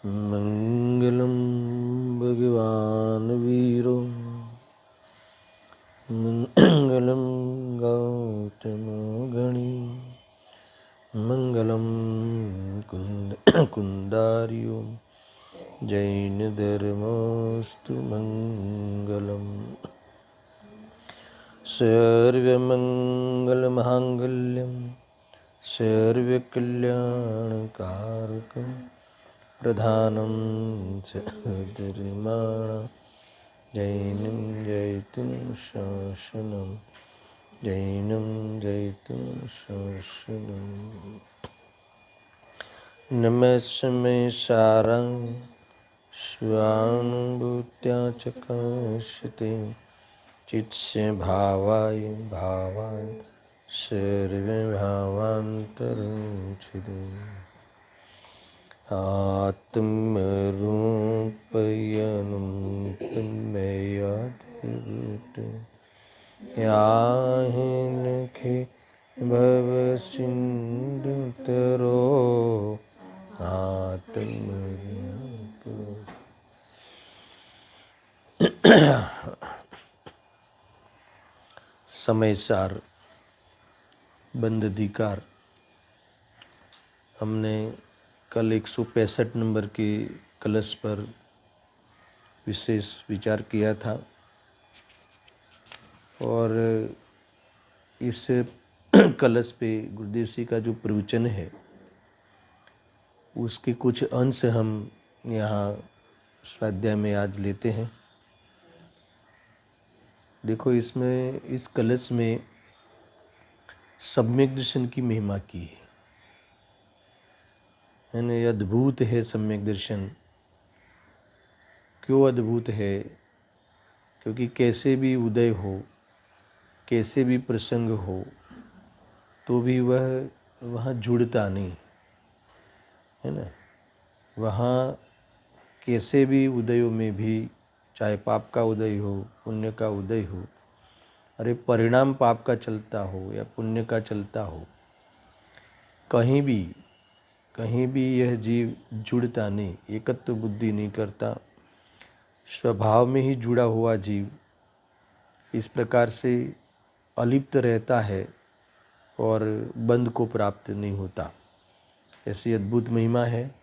मंगलम भगवान वीरो मंगलम गौतमो गणी मंगलम कुंदारियो जैन धर्मोस्तु मंगलम सर्वमंगलमांगल्यं सर्वकल्याणकारकं प्रधानं धर्माणां जैनं जयतुं शासनं जैनं जयतुं शासनं नमस्मे सारं स्वानुभूत्या च काश्यते चित्स्य भावाय भावाय सर्वभावान्तरच्छिदे आत्मरूपयनं तन्मयादिभूत याहिनखे भवसिन्धुतरो आत्मरूप। समयसार बंद अधिकार। हमने कल 165 नंबर के कलश पर विशेष विचार किया था और इस कलश पे गुरुदेव जी का जो प्रवचन है उसके कुछ अंश हम यहाँ स्वाध्याय में आज लेते हैं। देखो, इसमें इस कलश में सम्यक दर्शन की महिमा की है ना। ये अद्भुत है सम्यक दर्शन। क्यों अद्भुत है? क्योंकि कैसे भी उदय हो, कैसे भी प्रसंग हो, तो भी वह वहाँ जुड़ता नहीं है ना। वहाँ कैसे भी उदयों में भी, चाहे पाप का उदय हो पुण्य का उदय हो, अरे परिणाम पाप का चलता हो या पुण्य का चलता हो, कहीं भी यह जीव जुड़ता नहीं, एकत्व बुद्धि नहीं करता। स्वभाव में ही जुड़ा हुआ जीव इस प्रकार से अलिप्त रहता है और बंध को प्राप्त नहीं होता। ऐसी अद्भुत महिमा है।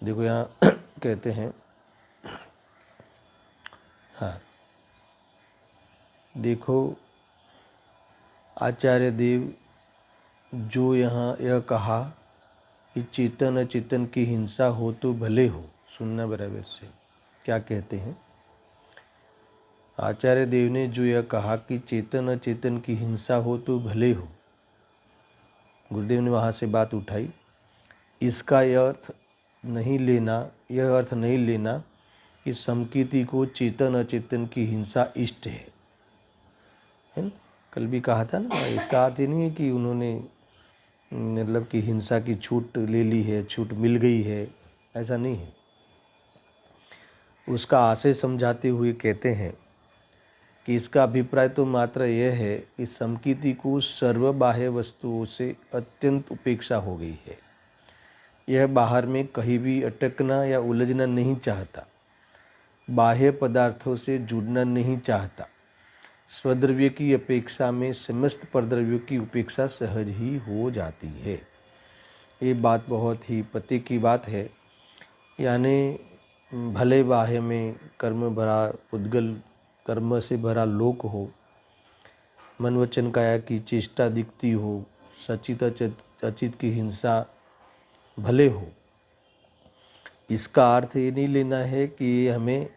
देखो यहाँ कहते हैं, हाँ देखो, आचार्य देव जो यहाँ यह कहा कि चेतन अचेतन की हिंसा हो तो भले हो, सुनना बराबर से। क्या कहते हैं? आचार्य देव ने जो यह कहा कि चेतन अचेतन की हिंसा हो तो भले हो, गुरुदेव ने वहाँ से बात उठाई। इसका यह अर्थ नहीं लेना कि समकीर्ति को चेतन अचेतन की हिंसा इष्ट है ना। कल भी कहा था ना, इसका अर्थ ये नहीं है कि उन्होंने मतलब कि हिंसा की छूट ले ली है, छूट मिल गई है, ऐसा नहीं है। उसका आशय समझाते हुए कहते हैं कि इसका अभिप्राय तो मात्र यह है कि समकीर्ति को सर्वबाह्य वस्तुओं से अत्यंत उपेक्षा हो गई है। यह बाहर में कहीं भी अटकना या उलझना नहीं चाहता, बाह्य पदार्थों से जुड़ना नहीं चाहता। स्वद्रव्य की अपेक्षा में समस्त परद्रव्यों की उपेक्षा सहज ही हो जाती है। ये बात बहुत ही पते की बात है। यानी भले बाह्य में कर्म भरा उद्गल, कर्म से भरा लोक हो, मन वचन काया की चेष्टा दिखती हो, सचित अचित की हिंसा भले हो, इसका अर्थ ये नहीं लेना है कि ये हमें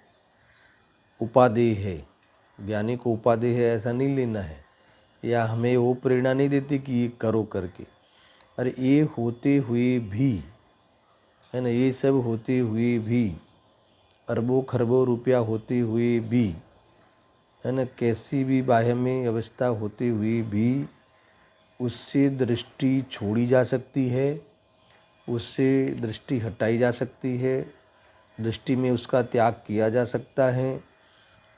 उपादेय है, ज्ञानी को उपादेय है, ऐसा नहीं लेना है। या हमें वो प्रेरणा नहीं देती कि ये करो करके। अरे ये होते हुए भी है ना, ये सब होते हुए भी, अरबों खरबों रुपया होते हुए भी है ना, कैसी भी बाह्य में अवस्था होते हुए भी उससे दृष्टि छोड़ी जा सकती है, उससे दृष्टि हटाई जा सकती है, दृष्टि में उसका त्याग किया जा सकता है।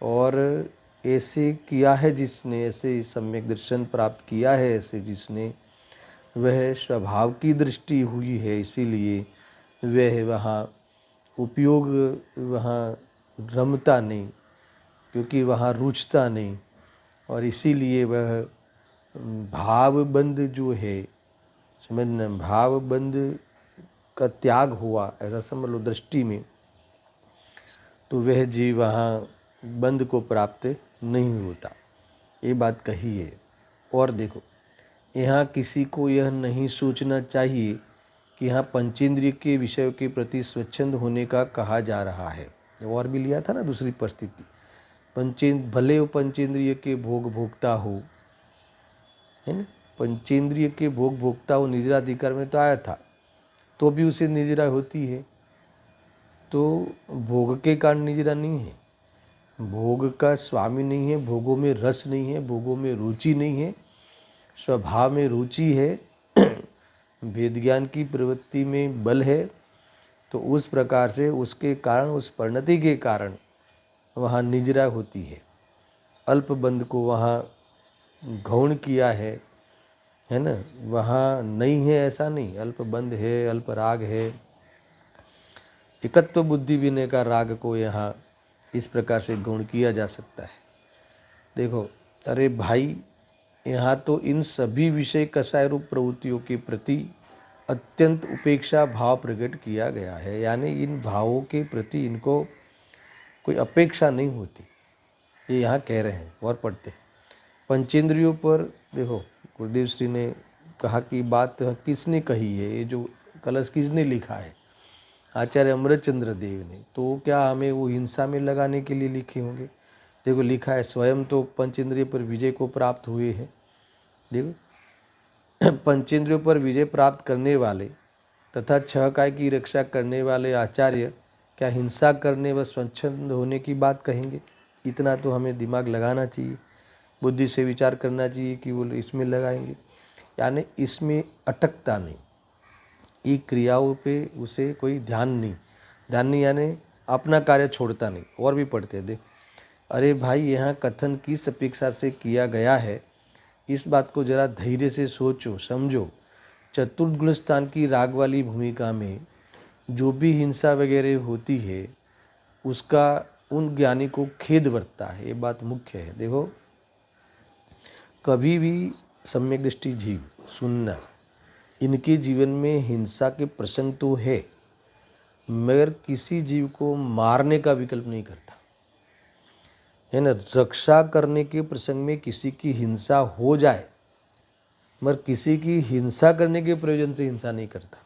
और ऐसे किया है जिसने, ऐसे सम्यक दर्शन प्राप्त किया है ऐसे जिसने, वह स्वभाव की दृष्टि हुई है, इसीलिए वह वहाँ उपयोग वहाँ रमता नहीं, क्योंकि वहाँ रुचता नहीं, और इसीलिए वह भावबंध जो है, समझना, भावबंध का त्याग हुआ ऐसा समझ लो दृष्टि में, तो वह जीव वहाँ बंध को प्राप्त नहीं होता। ये बात कही है। और देखो, यहाँ किसी को यह नहीं सोचना चाहिए कि यहाँ पंचेंद्रिय के विषयों के प्रति स्वच्छंद होने का कहा जा रहा है। और भी लिया था ना दूसरी परिस्थिति, भले वो पंचेंद्रिय के भोग भोक्ता हो, है ना, पंचेंद्रिय के भोग भोक्ता हो, निजराधिकार में तो आया था, तो भी उसे निजरा होती है। तो भोग के कारण निजरा नहीं है, भोग का स्वामी नहीं है, भोगों में रस नहीं है, भोगों में रुचि नहीं है, स्वभाव में रुचि है, वेद ज्ञान की प्रवृत्ति में बल है। तो उस प्रकार से उसके कारण, उस परिणति के कारण वहाँ निजरा होती है। अल्पबंध को वहाँ गौण किया है ना, वहाँ नहीं है ऐसा नहीं, अल्पबंध है, अल्पराग है। एकत्व बुद्धि विनय का राग को यहाँ इस प्रकार से गौण किया जा सकता है। देखो, अरे भाई, यहाँ तो इन सभी विषय कसाय रूप प्रवृत्तियों के प्रति अत्यंत उपेक्षा भाव प्रकट किया गया है, यानी इन भावों के प्रति इनको कोई अपेक्षा नहीं होती, ये यहाँ कह रहे हैं। और पढ़ते हैं, पंचेंद्रियों पर देखो, गुरुदेव श्री ने कहा कि बात किसने कही है, ये जो कलश किसने लिखा है, आचार्य अमृतचंद्र देव ने। तो क्या हमें वो हिंसा में लगाने के लिए लिखे होंगे? देखो, लिखा है, स्वयं तो पंचेंद्रिय पर विजय को प्राप्त हुए हैं। देखो, पंचेंद्रियों पर विजय प्राप्त करने वाले तथा छह काय की रक्षा करने वाले आचार्य क्या हिंसा करने व स्वच्छंद होने की बात कहेंगे? इतना तो हमें दिमाग लगाना चाहिए, बुद्धि से विचार करना चाहिए कि वो इसमें लगाएंगे, यानी इसमें अटकता नहीं, ये क्रियाओं पे उसे कोई ध्यान नहीं यानी अपना कार्य छोड़ता नहीं। और भी पढ़ते हैं, देख, अरे भाई, यहाँ कथन किस अपेक्षा से किया गया है, इस बात को जरा धैर्य से सोचो, समझो। चतुर्थ गुण स्थान की राग वाली भूमिका में जो भी हिंसा वगैरह होती है, उसका उन ज्ञानी को खेद बरतता है, ये बात मुख्य है। देखो, कभी भी सम्यक दृष्टि जीव सुनना, इनके जीवन में हिंसा के प्रसंग तो है, मगर किसी जीव को मारने का विकल्प नहीं करता, है ना। रक्षा करने के प्रसंग में किसी की हिंसा हो जाए, मगर किसी की हिंसा करने के प्रयोजन से हिंसा नहीं करता,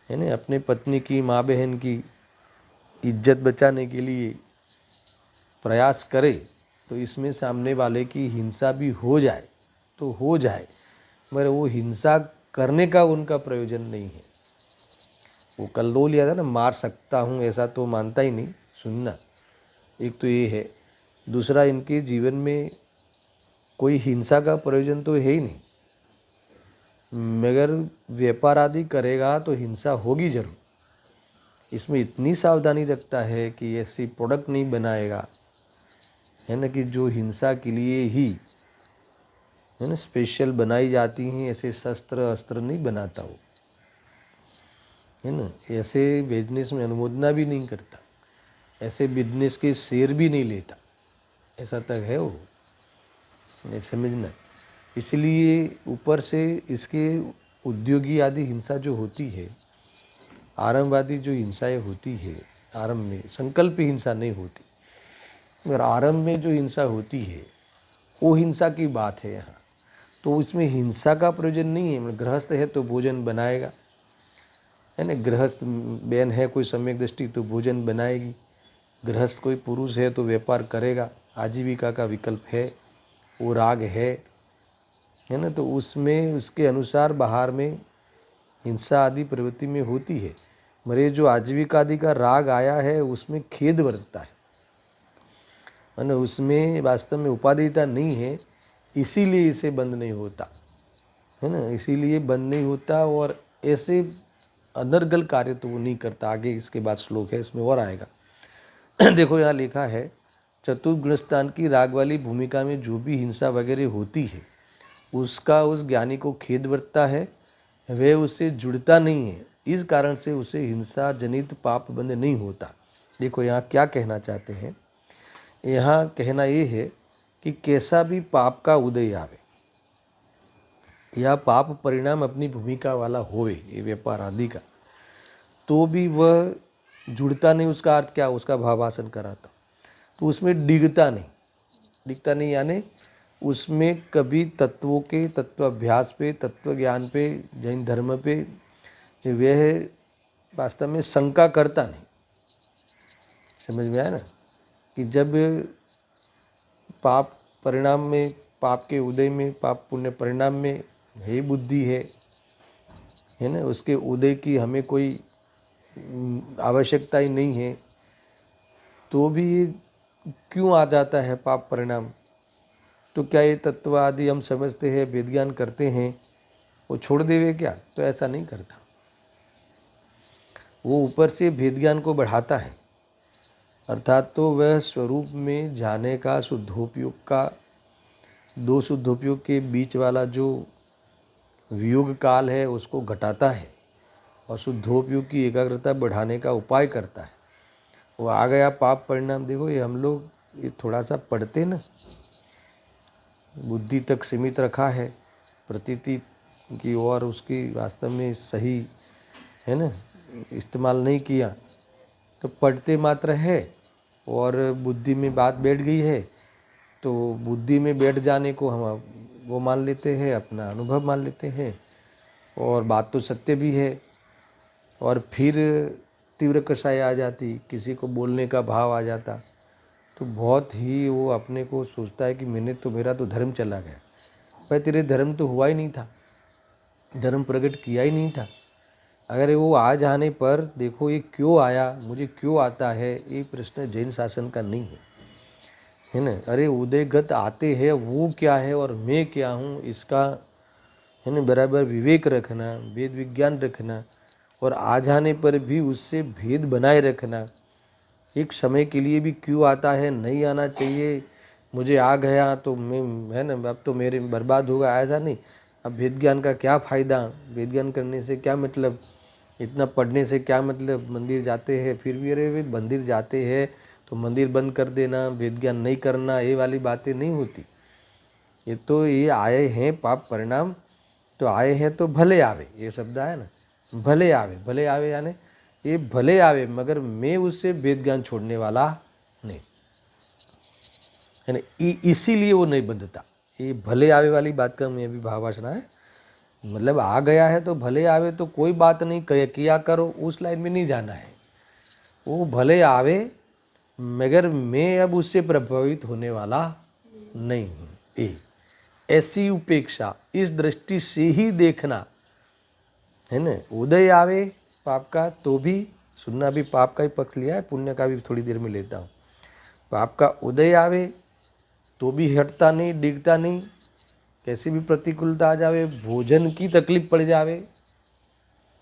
है ना। अपने पत्नी की, माँ बहन की इज्जत बचाने के लिए प्रयास करे, तो इसमें सामने वाले की हिंसा भी हो जाए तो हो जाए, मगर वो हिंसा करने का उनका प्रयोजन नहीं है। वो कल लो लिया था ना, मार सकता हूँ ऐसा तो मानता ही नहीं। सुनना, एक तो ये है, दूसरा, इनके जीवन में कोई हिंसा का प्रयोजन तो है ही नहीं, मगर व्यापार आदि करेगा तो हिंसा होगी जरूर। इसमें इतनी सावधानी रखता है कि ऐसी प्रोडक्ट नहीं बनाएगा, है ना, कि जो हिंसा के लिए ही, है ना, स्पेशल बनाई जाती हैं, ऐसे शस्त्र अस्त्र नहीं बनाता वो, है ना। ऐसे बिजनेस में अनुमोदना भी नहीं करता, ऐसे बिजनेस के शेयर भी नहीं लेता, ऐसा तक है वो, नहीं समझना। इसलिए ऊपर से इसके उद्योगी आदि हिंसा जो होती है, आरंभवादी जो हिंसाएं होती है, आरंभ में संकल्प हिंसा नहीं होती, मगर आरंभ में जो हिंसा होती है वो हिंसा की बात है यहाँ। तो इसमें हिंसा का प्रयोजन नहीं है, मतलब गृहस्थ है तो भोजन बनाएगा, है ना, गृहस्थ बहन है कोई सम्यक दृष्टि तो भोजन बनाएगी, गृहस्थ कोई पुरुष है तो व्यापार करेगा, आजीविका का विकल्प है, वो राग है ना। तो उसमें उसके अनुसार बाहर में हिंसा आदि प्रवृत्ति में होती है, मगर जो आजीविका आदि का राग आया है उसमें खेद बरतता है ना, उसमें वास्तव में उपादेयता नहीं है, इसीलिए इसे बंद नहीं होता, है ना, इसीलिए बंद नहीं होता। और ऐसे अनर्गल कार्य तो वो नहीं करता। आगे इसके बाद श्लोक है, इसमें और आएगा। देखो, यहाँ लिखा है, चतुर्थ गुणस्थान की राग वाली भूमिका में जो भी हिंसा वगैरह होती है, उसका उस ज्ञानी को खेद बरतता है, वह उससे जुड़ता नहीं है, इस कारण से उसे हिंसा जनित पाप बंध नहीं होता। देखो यहाँ क्या कहना चाहते हैं, यहाँ कहना ये है कि कैसा भी पाप का उदय आवे या पाप परिणाम अपनी भूमिका वाला होवे, ये व्यापार आदि का, तो भी वह जुड़ता नहीं। उसका अर्थ क्या, उसका भावासन कराता, तो उसमें डिगता नहीं यानी उसमें कभी तत्वों के तत्वाभ्यास पे, तत्व ज्ञान पे, जैन धर्म पे वह वास्तव में शंका करता नहीं। समझ में आया ना, कि जब पाप परिणाम में, पाप के उदय में, पाप पुण्य परिणाम में है बुद्धि है ना, उसके उदय की हमें कोई आवश्यकता ही नहीं है, तो भी ये क्यों आ जाता है पाप परिणाम। तो क्या ये तत्व आदि हम समझते हैं, वेद ज्ञान करते हैं, वो छोड़ देवे क्या? तो ऐसा नहीं करता। वो ऊपर से वेद ज्ञान को बढ़ाता है, अर्थात तो वह स्वरूप में जाने का शुद्धोपयोग का, दो शुद्धोपयोग के बीच वाला जो वियोग काल है उसको घटाता है और शुद्धोपयोग की एकाग्रता बढ़ाने का उपाय करता है। वो आ गया पाप परिणाम। देखो ये हम लोग ये थोड़ा सा पढ़ते ना, बुद्धि तक सीमित रखा है, प्रतीति की और उसकी वास्तव में सही है ना इस्तेमाल नहीं किया, तो पढ़ते मात्र है और बुद्धि में बात बैठ गई है, तो बुद्धि में बैठ जाने को हम वो मान लेते हैं, अपना अनुभव मान लेते हैं, और बात तो सत्य भी है। और फिर तीव्र कषाय आ जाती, किसी को बोलने का भाव आ जाता, तो बहुत ही वो अपने को सोचता है कि मेरा तो धर्म चला गया। भाई तेरे धर्म तो हुआ ही नहीं था, धर्म प्रकट किया ही नहीं था। अगर वो आ जाने पर देखो ये क्यों आया, मुझे क्यों आता है, ये प्रश्न जैन शासन का नहीं है ना। अरे उदयगत आते हैं वो क्या है और मैं क्या हूँ, इसका है ना बराबर विवेक रखना, वेद विज्ञान रखना, और आ जाने पर भी उससे भेद बनाए रखना। एक समय के लिए भी क्यों आता है, नहीं आना चाहिए, मुझे आ गया तो मैं है ना अब तो मेरे बर्बाद होगा, ऐसा नहीं। अब वेद ज्ञान का क्या फ़ायदा, वेद ज्ञान करने से क्या मतलब, इतना पढ़ने से क्या मतलब। मंदिर जाते हैं फिर भी, अरे वे मंदिर जाते हैं तो मंदिर बंद कर देना, वेद ज्ञान नहीं करना, ये वाली बातें नहीं होती। ये तो ये आए हैं पाप परिणाम, तो आए हैं तो भले आवे, ये शब्द आया ना, भले आवे। भले आवे यानी ये भले आवे, मगर मैं उससे वेद ज्ञान छोड़ने वाला नहीं है ना, इसीलिए वो नहीं बंधता। ये भले आवे वाली बात का मैं भी भावासना है, मतलब आ गया है तो भले आवे, तो कोई बात नहीं किया करो, उस लाइन में नहीं जाना है। वो भले आवे मगर मैं अब उससे प्रभावित होने वाला नहीं हूँ। ऐसी उपेक्षा, इस दृष्टि से ही देखना है ना। उदय आवे पाप का तो भी सुनना, भी पाप का ही पक्ष लिया है, पुण्य का भी थोड़ी देर में लेता हूँ। पाप का उदय आवे तो भी हटता नहीं, डिगता नहीं, कैसी भी प्रतिकूलता आ जावे, भोजन की तकलीफ पड़ जावे,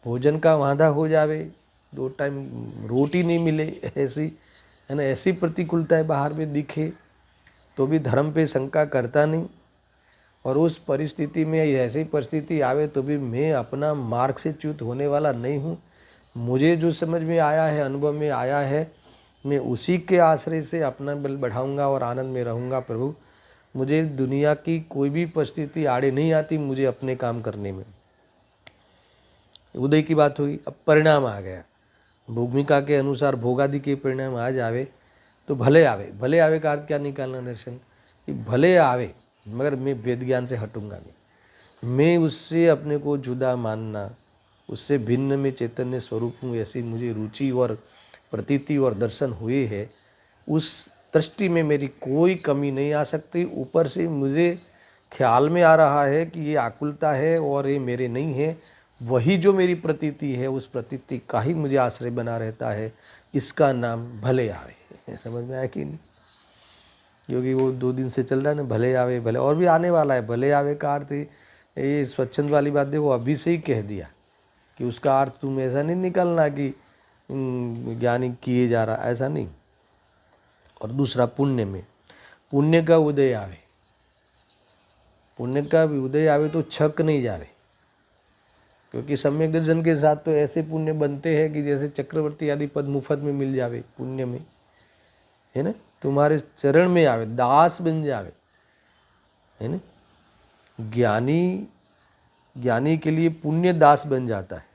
भोजन का वांधा हो जावे, 2 टाइम रोटी नहीं मिले, ऐसी है ना, ऐसी प्रतिकूलताएं बाहर में दिखे, तो भी धर्म पे शंका करता नहीं। और उस परिस्थिति में, ऐसी परिस्थिति आवे तो भी मैं अपना मार्ग से च्युत होने वाला नहीं हूँ। मुझे जो समझ में आया है, अनुभव में आया है, मैं उसी के आश्रय से अपना बल बढ़ाऊँगा और आनंद में रहूँगा। प्रभु मुझे दुनिया की कोई भी परिस्थिति आड़े नहीं आती, मुझे अपने काम करने में। उदय की बात हुई, अब परिणाम आ गया, भूमिका के अनुसार भोगादि के परिणाम आ जावे तो भले आवे। भले आवे का अर्थ क्या निकालना दर्शन, कि भले आवे मगर मैं वेद ज्ञान से हटूंगा नहीं, मैं उससे अपने को जुदा मानना, उससे भिन्न में चैतन्य स्वरूप हूँ, ऐसी मुझे रुचि और प्रतीति और दर्शन हुए है। उस दृष्टि में मेरी कोई कमी नहीं आ सकती। ऊपर से मुझे ख्याल में आ रहा है कि ये आकुलता है और ये मेरे नहीं है, वही जो मेरी प्रतीति है, उस प्रतीति का ही मुझे आश्रय बना रहता है, इसका नाम भले आवे। समझ में आया कि नहीं? क्योंकि वो 2 दिन से चल रहा है ना, भले आवे भले, और भी आने वाला है। भले आवे का अर्थ ये स्वच्छंद वाली बात देखो अभी से ही कह दिया कि उसका अर्थ तुम ऐसा नहीं निकालना कि ज्ञानी किए जा रहा, ऐसा नहीं। और दूसरा पुण्य में, पुण्य का उदय आवे, पुण्य का भी उदय आवे तो छक नहीं जावे, क्योंकि सम्यक दर्शन के साथ तो ऐसे पुण्य बनते हैं कि जैसे चक्रवर्ती आदि पद मुफ्त में मिल जावे पुण्य में, है ना, तुम्हारे चरण में आवे, दास बन जावे, है ना। ज्ञानी के लिए पुण्य दास बन जाता है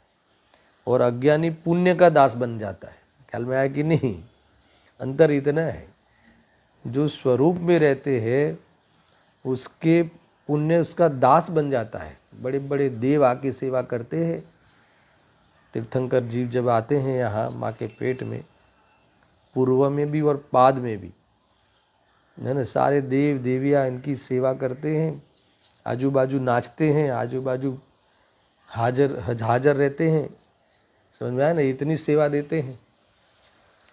और अज्ञानी पुण्य का दास बन जाता है। ख्याल में आया कि नहीं? अंतर इतना है, जो स्वरूप में रहते हैं उसके पुण्य उसका दास बन जाता है। बड़े बड़े देव आके सेवा करते हैं, तीर्थंकर जीव जब आते हैं यहाँ माँ के पेट में, पूर्व में भी और पाद में भी, है ना, सारे देव देवियाँ इनकी सेवा करते हैं, आजू बाजू नाचते हैं, आजू बाजू हाजर रहते हैं। समझ में आया ना? इतनी सेवा देते हैं।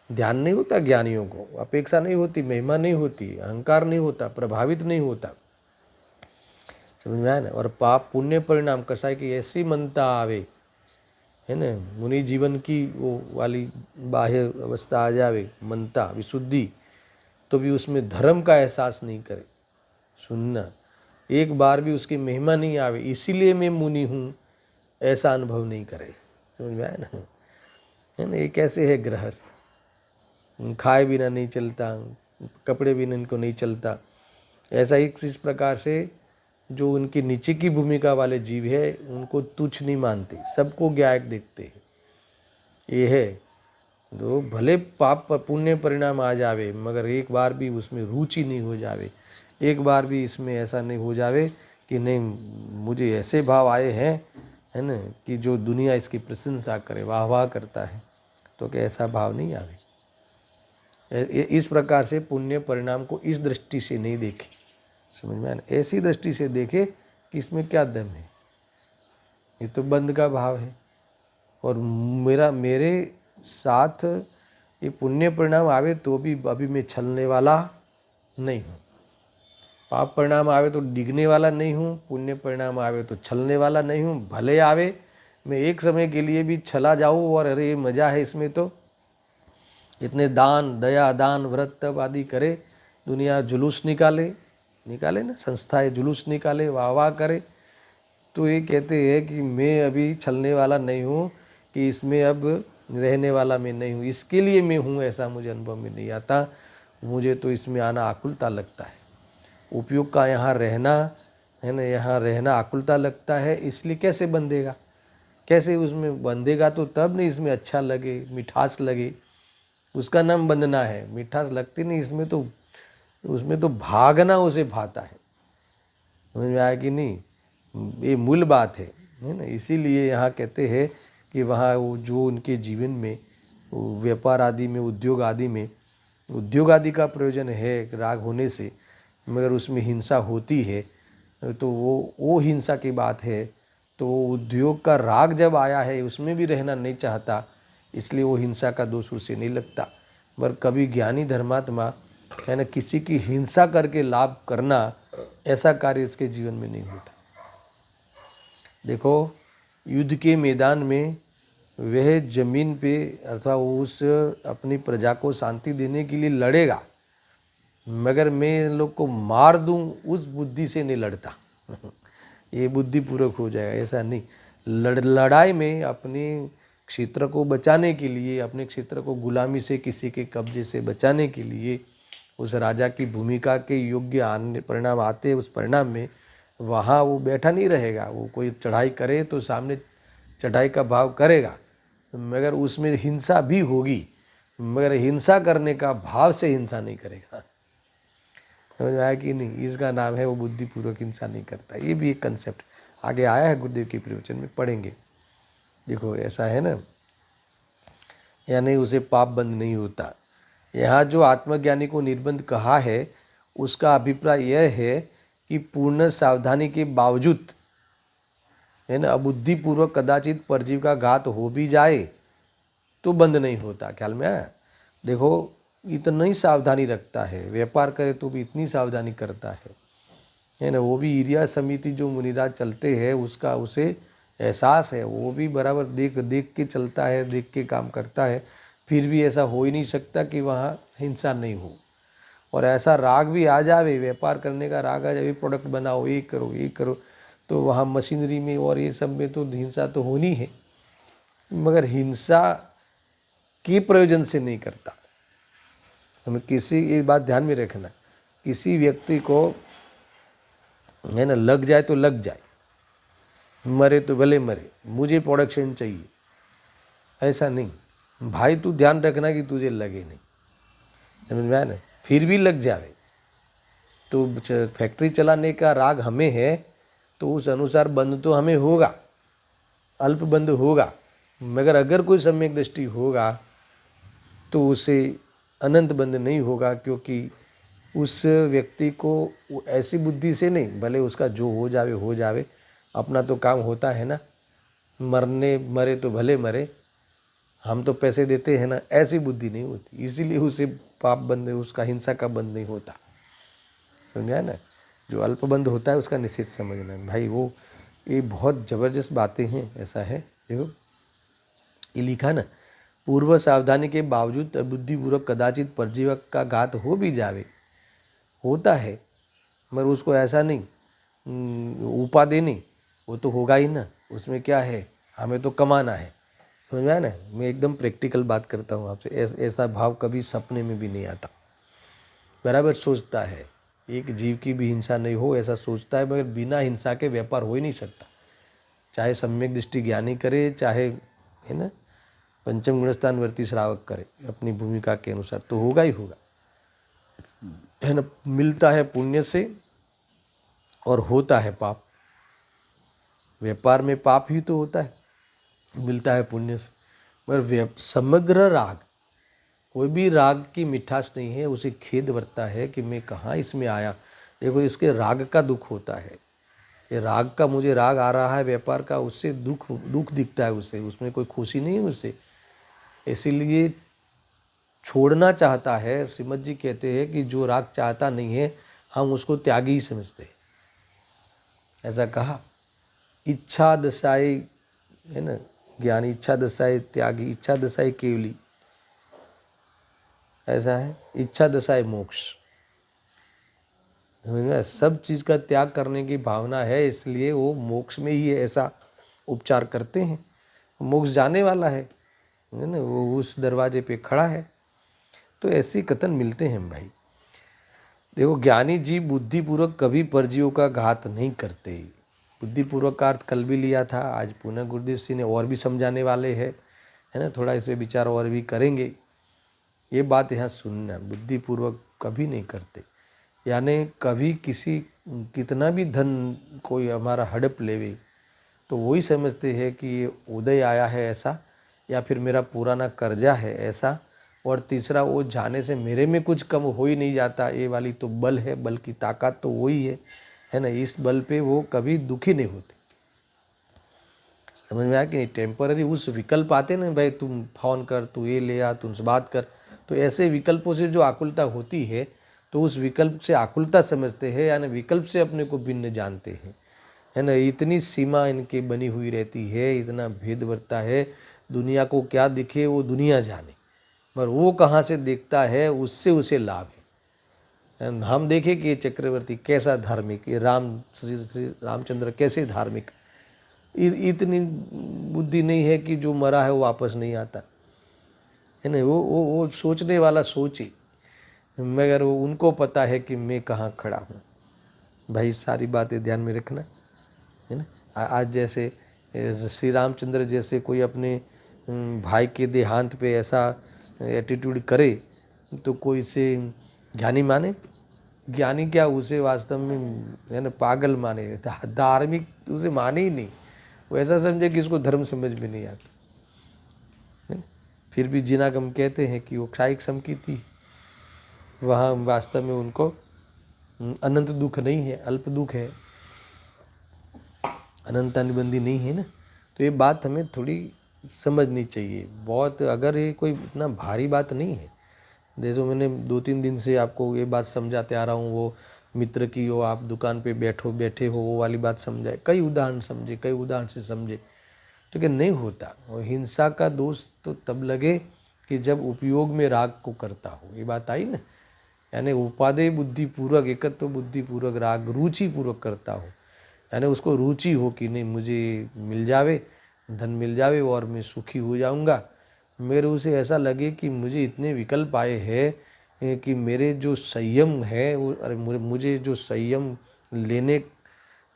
ध्यान नहीं होता ज्ञानियों को, अपेक्षा नहीं होती, महिमा नहीं होती, अहंकार नहीं होता, प्रभावित नहीं होता। समझ में आया ना? और पाप पुण्य परिणाम कसा है कि ऐसी मनता आवे, है ना, मुनि जीवन की वो वाली बाह्य अवस्था आ जावे, मनता विशुद्धि, तो भी उसमें धर्म का एहसास नहीं करे। सुनना, एक बार भी उसकी महिमा नहीं आवे, इसीलिए मैं मुनि हूँ, ऐसा अनुभव नहीं करे। समझ में आया ना? है ना? ये कैसे है गृहस्थ, खाए बिना नहीं चलता, कपड़े बिना इनको नहीं चलता। ऐसा ही इस प्रकार से जो उनकी नीचे की भूमिका वाले जीव है उनको तुच्छ नहीं मानते, सबको ज्ञायक देखते हैं। ये है तो भले पाप पुण्य परिणाम आ जावे, मगर एक बार भी उसमें रुचि नहीं हो जावे, एक बार भी इसमें ऐसा नहीं हो जावे कि नहीं मुझे ऐसे भाव आए हैं, है ना, कि जो दुनिया इसकी प्रशंसा करे, वाह वाह करता है, तो क्या ऐसा भाव नहीं आवे। इस प्रकार से पुण्य परिणाम को इस दृष्टि से नहीं देखे। समझ में आया ना? ऐसी दृष्टि से देखे कि इसमें क्या दम है, ये तो बंद का भाव है, और मेरे साथ ये पुण्य परिणाम आवे तो भी अभी मैं छलने वाला नहीं हूँ। पाप परिणाम आवे तो डिगने वाला नहीं हूँ, पुण्य परिणाम आवे तो छलने वाला नहीं हूँ। भले आवे, मैं एक समय के लिए भी छला जाऊँ और अरे ये मज़ा है इसमें, तो इतने दान दया दान व्रत तप आदि करे, दुनिया जुलूस निकाले ना, संस्थाएं जुलूस निकाले, वाह वाह करे, तो ये कहते हैं कि मैं अभी छलने वाला नहीं हूँ, कि इसमें अब रहने वाला मैं नहीं हूँ, इसके लिए मैं हूँ, ऐसा मुझे अनुभव में नहीं आता। मुझे तो इसमें आना आकुलता लगता है, उपयोग का यहाँ रहना, है ना, यहाँ रहना आकुलता लगता है। इसलिए कैसे बंधेगा, कैसे उसमें बंधेगा, तो तब नहीं इसमें अच्छा लगे, मिठास लगे, उसका नाम बंधना है। मिठास लगती नहीं इसमें, तो उसमें तो भागना उसे भाता है। समझ में आया कि नहीं? ये मूल बात है ना। इसीलिए यहाँ कहते हैं कि वहाँ वो जो उनके जीवन में व्यापार आदि में, उद्योग आदि का प्रयोजन है राग होने से, मगर उसमें हिंसा होती है, तो वो हिंसा की बात है। तो उद्योग का राग जब आया है उसमें भी रहना नहीं चाहता, इसलिए वो हिंसा का दोष उसे नहीं लगता। पर कभी ज्ञानी धर्मात्मा, है ना, किसी की हिंसा करके लाभ करना, ऐसा कार्य इसके जीवन में नहीं होता। देखो, युद्ध के मैदान में वह जमीन पे अथवा उस अपनी प्रजा को शांति देने के लिए लड़ेगा, मगर मैं इन लोग को मार दूं उस बुद्धि से नहीं लड़ता। ये बुद्धिपूर्वक हो जाएगा, ऐसा नहीं। लड़ाई में अपने क्षेत्र को बचाने के लिए, अपने क्षेत्र को गुलामी से, किसी के कब्जे से बचाने के लिए, उस राजा की भूमिका के योग्य आने परिणाम आते, उस परिणाम में वहाँ वो बैठा नहीं रहेगा। वो कोई चढ़ाई करे तो सामने चढ़ाई का भाव करेगा, मगर उसमें हिंसा भी होगी, मगर हिंसा करने का भाव से हिंसा नहीं करेगा। समझ में आया कि नहीं? इसका नाम है वो बुद्धिपूर्वक हिंसा नहीं करता। ये भी एक कंसेप्ट आगे आया है, गुरुदेव के प्रवचन में पढ़ेंगे। देखो ऐसा है ना, यानी उसे पाप बंद नहीं होता। यहाँ जो आत्मज्ञानी को निर्बंध कहा है, उसका अभिप्राय यह है कि पूर्ण सावधानी के बावजूद, है ना, अबुद्धिपूर्वक कदाचित परजीव का घात हो भी जाए तो बंद नहीं होता। ख्याल में आया? देखो, इतना ही सावधानी रखता है, व्यापार करे तो भी इतनी सावधानी करता है ना। वो भी ईरिया समिति जो मुनिराज चलते हैं, उसका उसे एहसास है, वो भी बराबर देख के चलता है, देख के काम करता है। फिर भी ऐसा हो ही नहीं सकता कि वहाँ हिंसा नहीं हो। और ऐसा राग भी आ जावे, व्यापार करने का राग आ जावे, प्रोडक्ट बनाओ, ये करो ये करो, तो वहाँ मशीनरी में और ये सब में तो हिंसा तो होनी है, मगर हिंसा के प्रयोजन से नहीं करता। हमें किसी, एक बात ध्यान में रखना, किसी व्यक्ति को है ना लग जाए तो लग जाए, मरे तो भले मरे, मुझे प्रोडक्शन चाहिए, ऐसा नहीं। भाई तू ध्यान रखना कि तुझे लगे नहीं, समझ में आया ना। फिर भी लग जाए तो फैक्ट्री चलाने का राग हमें है, तो उस अनुसार बंद तो हमें होगा, अल्प बंद होगा, मगर अगर कोई सम्यक दृष्टि होगा तो उसे अनंत बंद नहीं होगा, क्योंकि उस व्यक्ति को ऐसी बुद्धि से नहीं, भले उसका जो हो जावे, अपना तो काम होता है ना, मरे तो भले मरे, हम तो पैसे देते हैं ना, ऐसी बुद्धि नहीं होती, इसीलिए उसे पाप बंद, उसका हिंसा का बंद नहीं होता, समझा ना। जो अल्पबंध होता है उसका निषेध समझना भाई। वो ये बहुत ज़बरदस्त बातें हैं, ऐसा है। देखो ये लिखा ना, पूर्व सावधानी के बावजूद बुद्धिपूर्वक कदाचित परजीवक का घात हो भी जावे, होता है, मगर उसको ऐसा नहीं उपाधि नहीं, वो तो होगा ही ना, उसमें क्या है, हमें तो कमाना है, समझ में आया ना। मैं एकदम प्रैक्टिकल बात करता हूँ आपसे, ऐसा भाव कभी सपने में भी नहीं आता। बराबर सोचता है, एक जीव की भी हिंसा नहीं हो ऐसा सोचता है, मगर बिना हिंसा के व्यापार हो ही नहीं सकता, चाहे सम्यक दृष्टि ज्ञानी करे, चाहे है ना पंचम गुणस्थान वर्ती श्रावक करे, अपनी भूमिका के अनुसार तो होगा ही होगा, है ना। मिलता है पुण्य से और होता है पाप, व्यापार में पाप ही तो होता है, मिलता है पुण्य से। मगर समग्र राग, कोई भी राग की मिठास नहीं है, उसे खेद बरता है कि मैं कहाँ इसमें आया। देखो इसके राग का दुख होता है, ये राग का, मुझे राग आ रहा है व्यापार का, उससे दुख दिखता है उसे, उसमें कोई खुशी नहीं है उसे, इसीलिए छोड़ना चाहता है। श्रीमद जी कहते हैं कि जो राग चाहता नहीं है हम उसको त्यागी ही समझते हैं, ऐसा कहा। इच्छा दशाई, है ना, ज्ञानी इच्छा दशाई त्यागी, इच्छा दशाई केवली, ऐसा है, इच्छा दशाई मोक्ष। सब चीज़ का त्याग करने की भावना है, इसलिए वो मोक्ष में ही ऐसा उपचार करते हैं। मोक्ष जाने वाला है ना, वो उस दरवाजे पे खड़ा है। तो ऐसी कथन मिलते हैं भाई। देखो ज्ञानी जीव बुद्धिपूर्वक कभी परजीवों का घात नहीं करते। बुद्धिपूर्वक का अर्थ कल भी लिया था, आज पुनः गुरुदेव सिंह ने और भी समझाने वाले हैं, है ना, थोड़ा इस पर विचार और भी करेंगे। ये बात यहाँ सुनना, बुद्धिपूर्वक कभी नहीं करते, यानी कभी किसी, कितना भी धन कोई हमारा हड़प लेवे तो वही समझते हैं कि ये उदय आया है ऐसा, या फिर मेरा पुराना कर्जा है ऐसा, और तीसरा वो जाने से मेरे में कुछ कम हो ही नहीं जाता, ये वाली तो बल है, बल की ताकत तो वही है ना, इस बल पे वो कभी दुखी नहीं होते। समझ में आया कि नहीं। टेम्पररी उस विकल्प आते ना, भाई तुम फोन कर, तू ये ले आ, तुमसे बात कर, तो ऐसे विकल्पों से जो आकुलता होती है, तो उस विकल्प से आकुलता समझते हैं, यानी विकल्प से अपने को भिन्न जानते हैं, है ना। इतनी सीमा इनकी बनी हुई रहती है, इतना भेद बढ़ता है, दुनिया को क्या दिखे वो दुनिया जाने, पर वो कहाँ से देखता है उससे उसे लाभ है। हम देखें कि ये चक्रवर्ती कैसा धार्मिक, ये श्री रामचंद्र कैसे धार्मिक, इतनी बुद्धि नहीं है कि जो मरा है वो वापस नहीं आता, है ना। वो सोचने वाला सोचे, मगर वो उनको पता है कि मैं कहाँ खड़ा हूँ। भाई सारी बातें ध्यान में रखना, है ना। आज जैसे श्री रामचंद्र जैसे कोई अपने भाई के देहांत पे ऐसा एटीट्यूड करे तो कोई इसे ज्ञानी माने? ज्ञानी क्या, उसे वास्तव में है ना पागल माने, धार्मिक उसे माने ही नहीं, वो ऐसा समझे कि इसको धर्म समझ में नहीं आता, है ना? फिर भी जिनागम कहते हैं कि वो क्षायिक सम की थी, वहाँ वास्तव में उनको अनंत दुख नहीं है, अल्प दुख है, अनंत अनुबंधी नहीं है ना। तो ये बात हमें थोड़ी समझनी चाहिए बहुत, अगर ये कोई इतना भारी बात नहीं है। जैसे मैंने 2-3 दिन से आपको ये बात समझाते आ रहा हूँ, वो मित्र की हो, आप दुकान पे बैठे हो, वो वाली बात समझाए, कई उदाहरण समझे, कई उदाहरण से समझे, तो क्या नहीं होता। और हिंसा का दोष तो तब लगे कि जब उपयोग में राग को करता हो, ये बात आई ना, यानी उपादेय बुद्धिपूर्वक, एकत्व बुद्धिपूर्वक राग रुचिपूर्वक करता हो, यानी उसको रुचि हो कि नहीं मुझे मिल जावे, धन मिल जावे और मैं सुखी हो जाऊंगा। मेरे उसे ऐसा लगे कि मुझे इतने विकल्प आए हैं कि मेरे जो संयम है वो, अरे मुझे जो संयम लेने,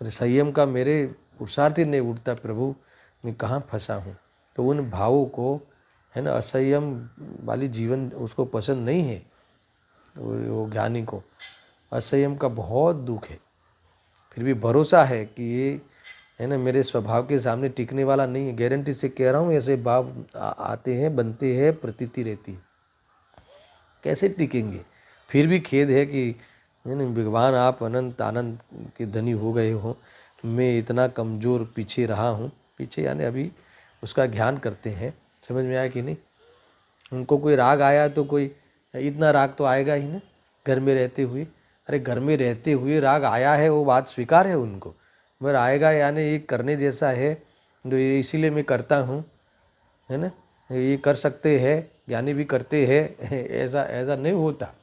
संयम का मेरे पुरुषार्थ ही नहीं उठता, प्रभु मैं कहाँ फंसा हूँ। तो उन भावों को, है ना, असंयम वाली जीवन उसको पसंद नहीं है। वो ज्ञानी को असंयम का बहुत दुख है, फिर भी भरोसा है कि ये, है ना, मेरे स्वभाव के सामने टिकने वाला नहीं है। गारंटी से कह रहा हूँ, ऐसे भाव आते हैं, बनते हैं, प्रतीति रहती है, कैसे टिकेंगे। फिर भी खेद है कि है ना, भगवान आप अनंत आनंद के धनी हो गए हो, मैं इतना कमज़ोर पीछे रहा हूँ। पीछे यानी अभी उसका ध्यान करते हैं, समझ में आया कि नहीं। उनको कोई राग आया तो कोई, इतना राग तो आएगा ही ना घर में रहते हुए। अरे घर में रहते हुए राग आया है वो बात स्वीकार है उनको, मगर आएगा यानी ये करने जैसा है, तो ये इसीलिए मैं करता हूँ, है ना, ये कर सकते हैं, ज्ञानी भी करते हैं, ऐसा ऐसा नहीं होता,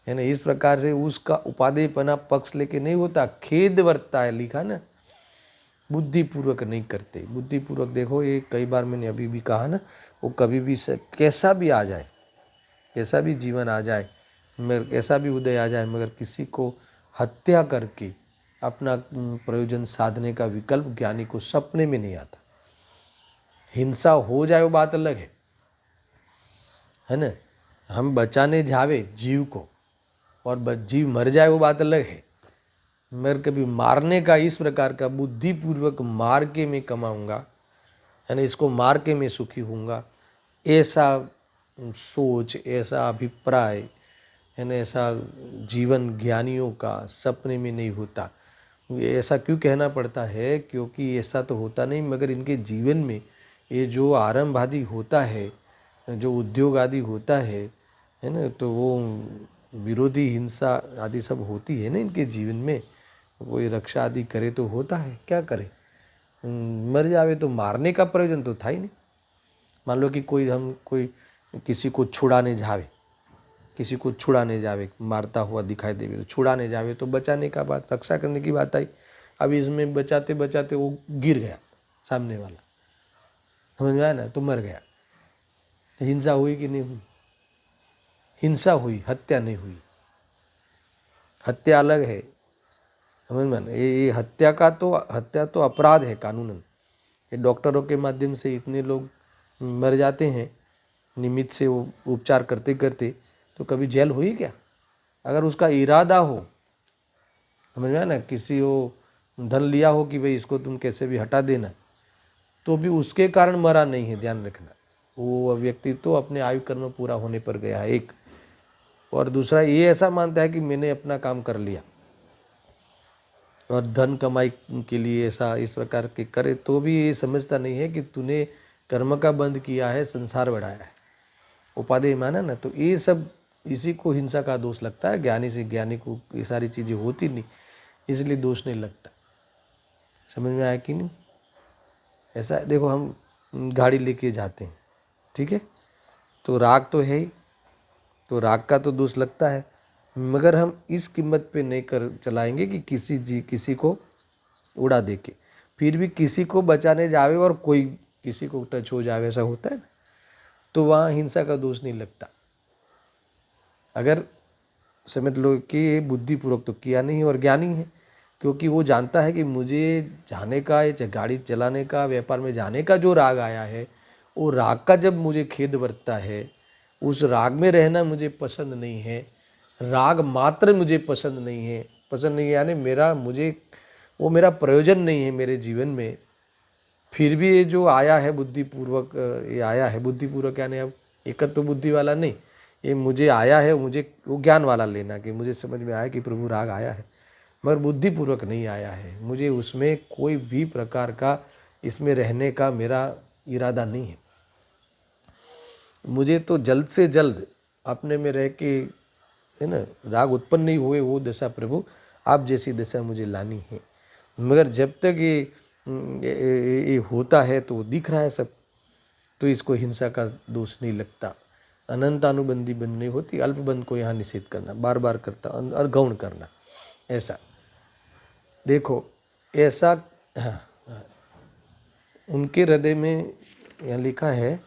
है ना। इस प्रकार से उसका उपादेयपना पक्ष लेके नहीं होता, खेद बरतता है, लिखा ना, बुद्धिपूर्वक नहीं करते। बुद्धिपूर्वक देखो, ये कई बार मैंने अभी भी कहा ना, वो कभी भी कैसा भी आ जाए, कैसा भी जीवन आ जाए, मगर कैसा भी उदय आ जाए, मगर किसी को हत्या करके अपना प्रयोजन साधने का विकल्प ज्ञानी को सपने में नहीं आता। हिंसा हो जाए वो बात अलग है ना, हम बचाने जावे जीव को और जीव मर जाए वो बात अलग है, मगर कभी मारने का इस प्रकार का बुद्धिपूर्वक मार के मैं कमाऊंगा, है ना, इसको मार के मैं सुखी होऊंगा, ऐसा सोच, ऐसा अभिप्राय, है ना, ऐसा जीवन ज्ञानियों का सपने में नहीं होता। ऐसा क्यों कहना पड़ता है, क्योंकि ऐसा तो होता नहीं, मगर इनके जीवन में ये जो आरंभ आदि होता है, जो उद्योग आदि होता है ना, तो वो विरोधी हिंसा आदि सब होती है ना इनके जीवन में। कोई रक्षा आदि करे तो होता है, क्या करे, मर जावे तो मारने का प्रयोजन तो था ही नहीं। मान लो कि कोई किसी को छुड़ाने जावे, किसी को छुड़ाने जावे, मारता हुआ दिखाई देवे तो छुड़ाने जावे, तो बचाने का बात, रक्षा करने की बात आई। अब इसमें बचाते बचाते वो गिर गया सामने वाला, समझ में आया ना, तो मर गया। हिंसा हुई कि नहीं हुई? हिंसा हुई, हत्या नहीं हुई। हत्या अलग है, समझ में। ये हत्या तो अपराध है कानूनन। ये डॉक्टरों के माध्यम से इतने लोग मर जाते हैं निमित्त से, वो उपचार करते करते, तो कभी जेल हुई क्या? अगर उसका इरादा हो, समझ में आया ना, किसी वो धन लिया हो कि भाई इसको तुम कैसे भी हटा देना, तो भी उसके कारण मरा नहीं है, ध्यान रखना। वो व्यक्ति तो अपने आयु कर्म पूरा होने पर गया है, एक। और दूसरा ये ऐसा मानता है कि मैंने अपना काम कर लिया, और धन कमाई के लिए ऐसा इस प्रकार के करे, तो भी ये समझता नहीं है कि तूने कर्म का बंद किया है, संसार बढ़ाया है, उपादेय माना ना। तो ये सब, इसी को हिंसा का दोष लगता है। ज्ञानी से ज्ञानी को ये सारी चीज़ें होती नहीं, इसलिए दोष नहीं लगता। समझ में आया कि नहीं? ऐसा देखो, हम गाड़ी लेके जाते हैं, ठीक है, तो राग तो है ही, तो राग का तो दोष लगता है, मगर हम इस कीमत पे नहीं कर चलाएंगे कि किसी को उड़ा दे के, फिर भी किसी को बचाने जावे और कोई किसी को टच हो जावे, ऐसा होता है ना, तो वहाँ हिंसा का दोष नहीं लगता। अगर समझ लो कि ये बुद्धिपूर्वक तो किया नहीं और ज्ञानी है, क्योंकि वो जानता है कि मुझे जाने का, या गाड़ी चलाने का, व्यापार में जाने का जो राग आया है, वो राग का जब मुझे खेद बरतता है, उस राग में रहना मुझे पसंद नहीं है, राग मात्र मुझे पसंद नहीं है, पसंद नहीं है यानी वो मेरा प्रयोजन नहीं है मेरे जीवन में। फिर भी ये जो आया है बुद्धिपूर्वक, ये आया है बुद्धिपूर्वक यानी अब एकत्व बुद्धि वाला नहीं, ये मुझे आया है, मुझे वो ज्ञान वाला लेना कि मुझे समझ में आया कि प्रभु राग आया है, मगर बुद्धिपूर्वक नहीं आया है, मुझे उसमें कोई भी प्रकार का इसमें रहने का मेरा इरादा नहीं है। मुझे तो जल्द से जल्द अपने में रह के, है ना, राग उत्पन्न नहीं हुए वो दशा प्रभु आप जैसी दशा मुझे लानी है। मगर जब तक ये होता है तो दिख रहा है सब, तो इसको हिंसा का दोष नहीं लगता। अनंत अनुबंधी बंद नहीं होती, अल्प बंद को यहाँ निषेध करना, बार बार करता और गौण करना, ऐसा देखो। ऐसा, हाँ, उनके हृदय में यहाँ लिखा है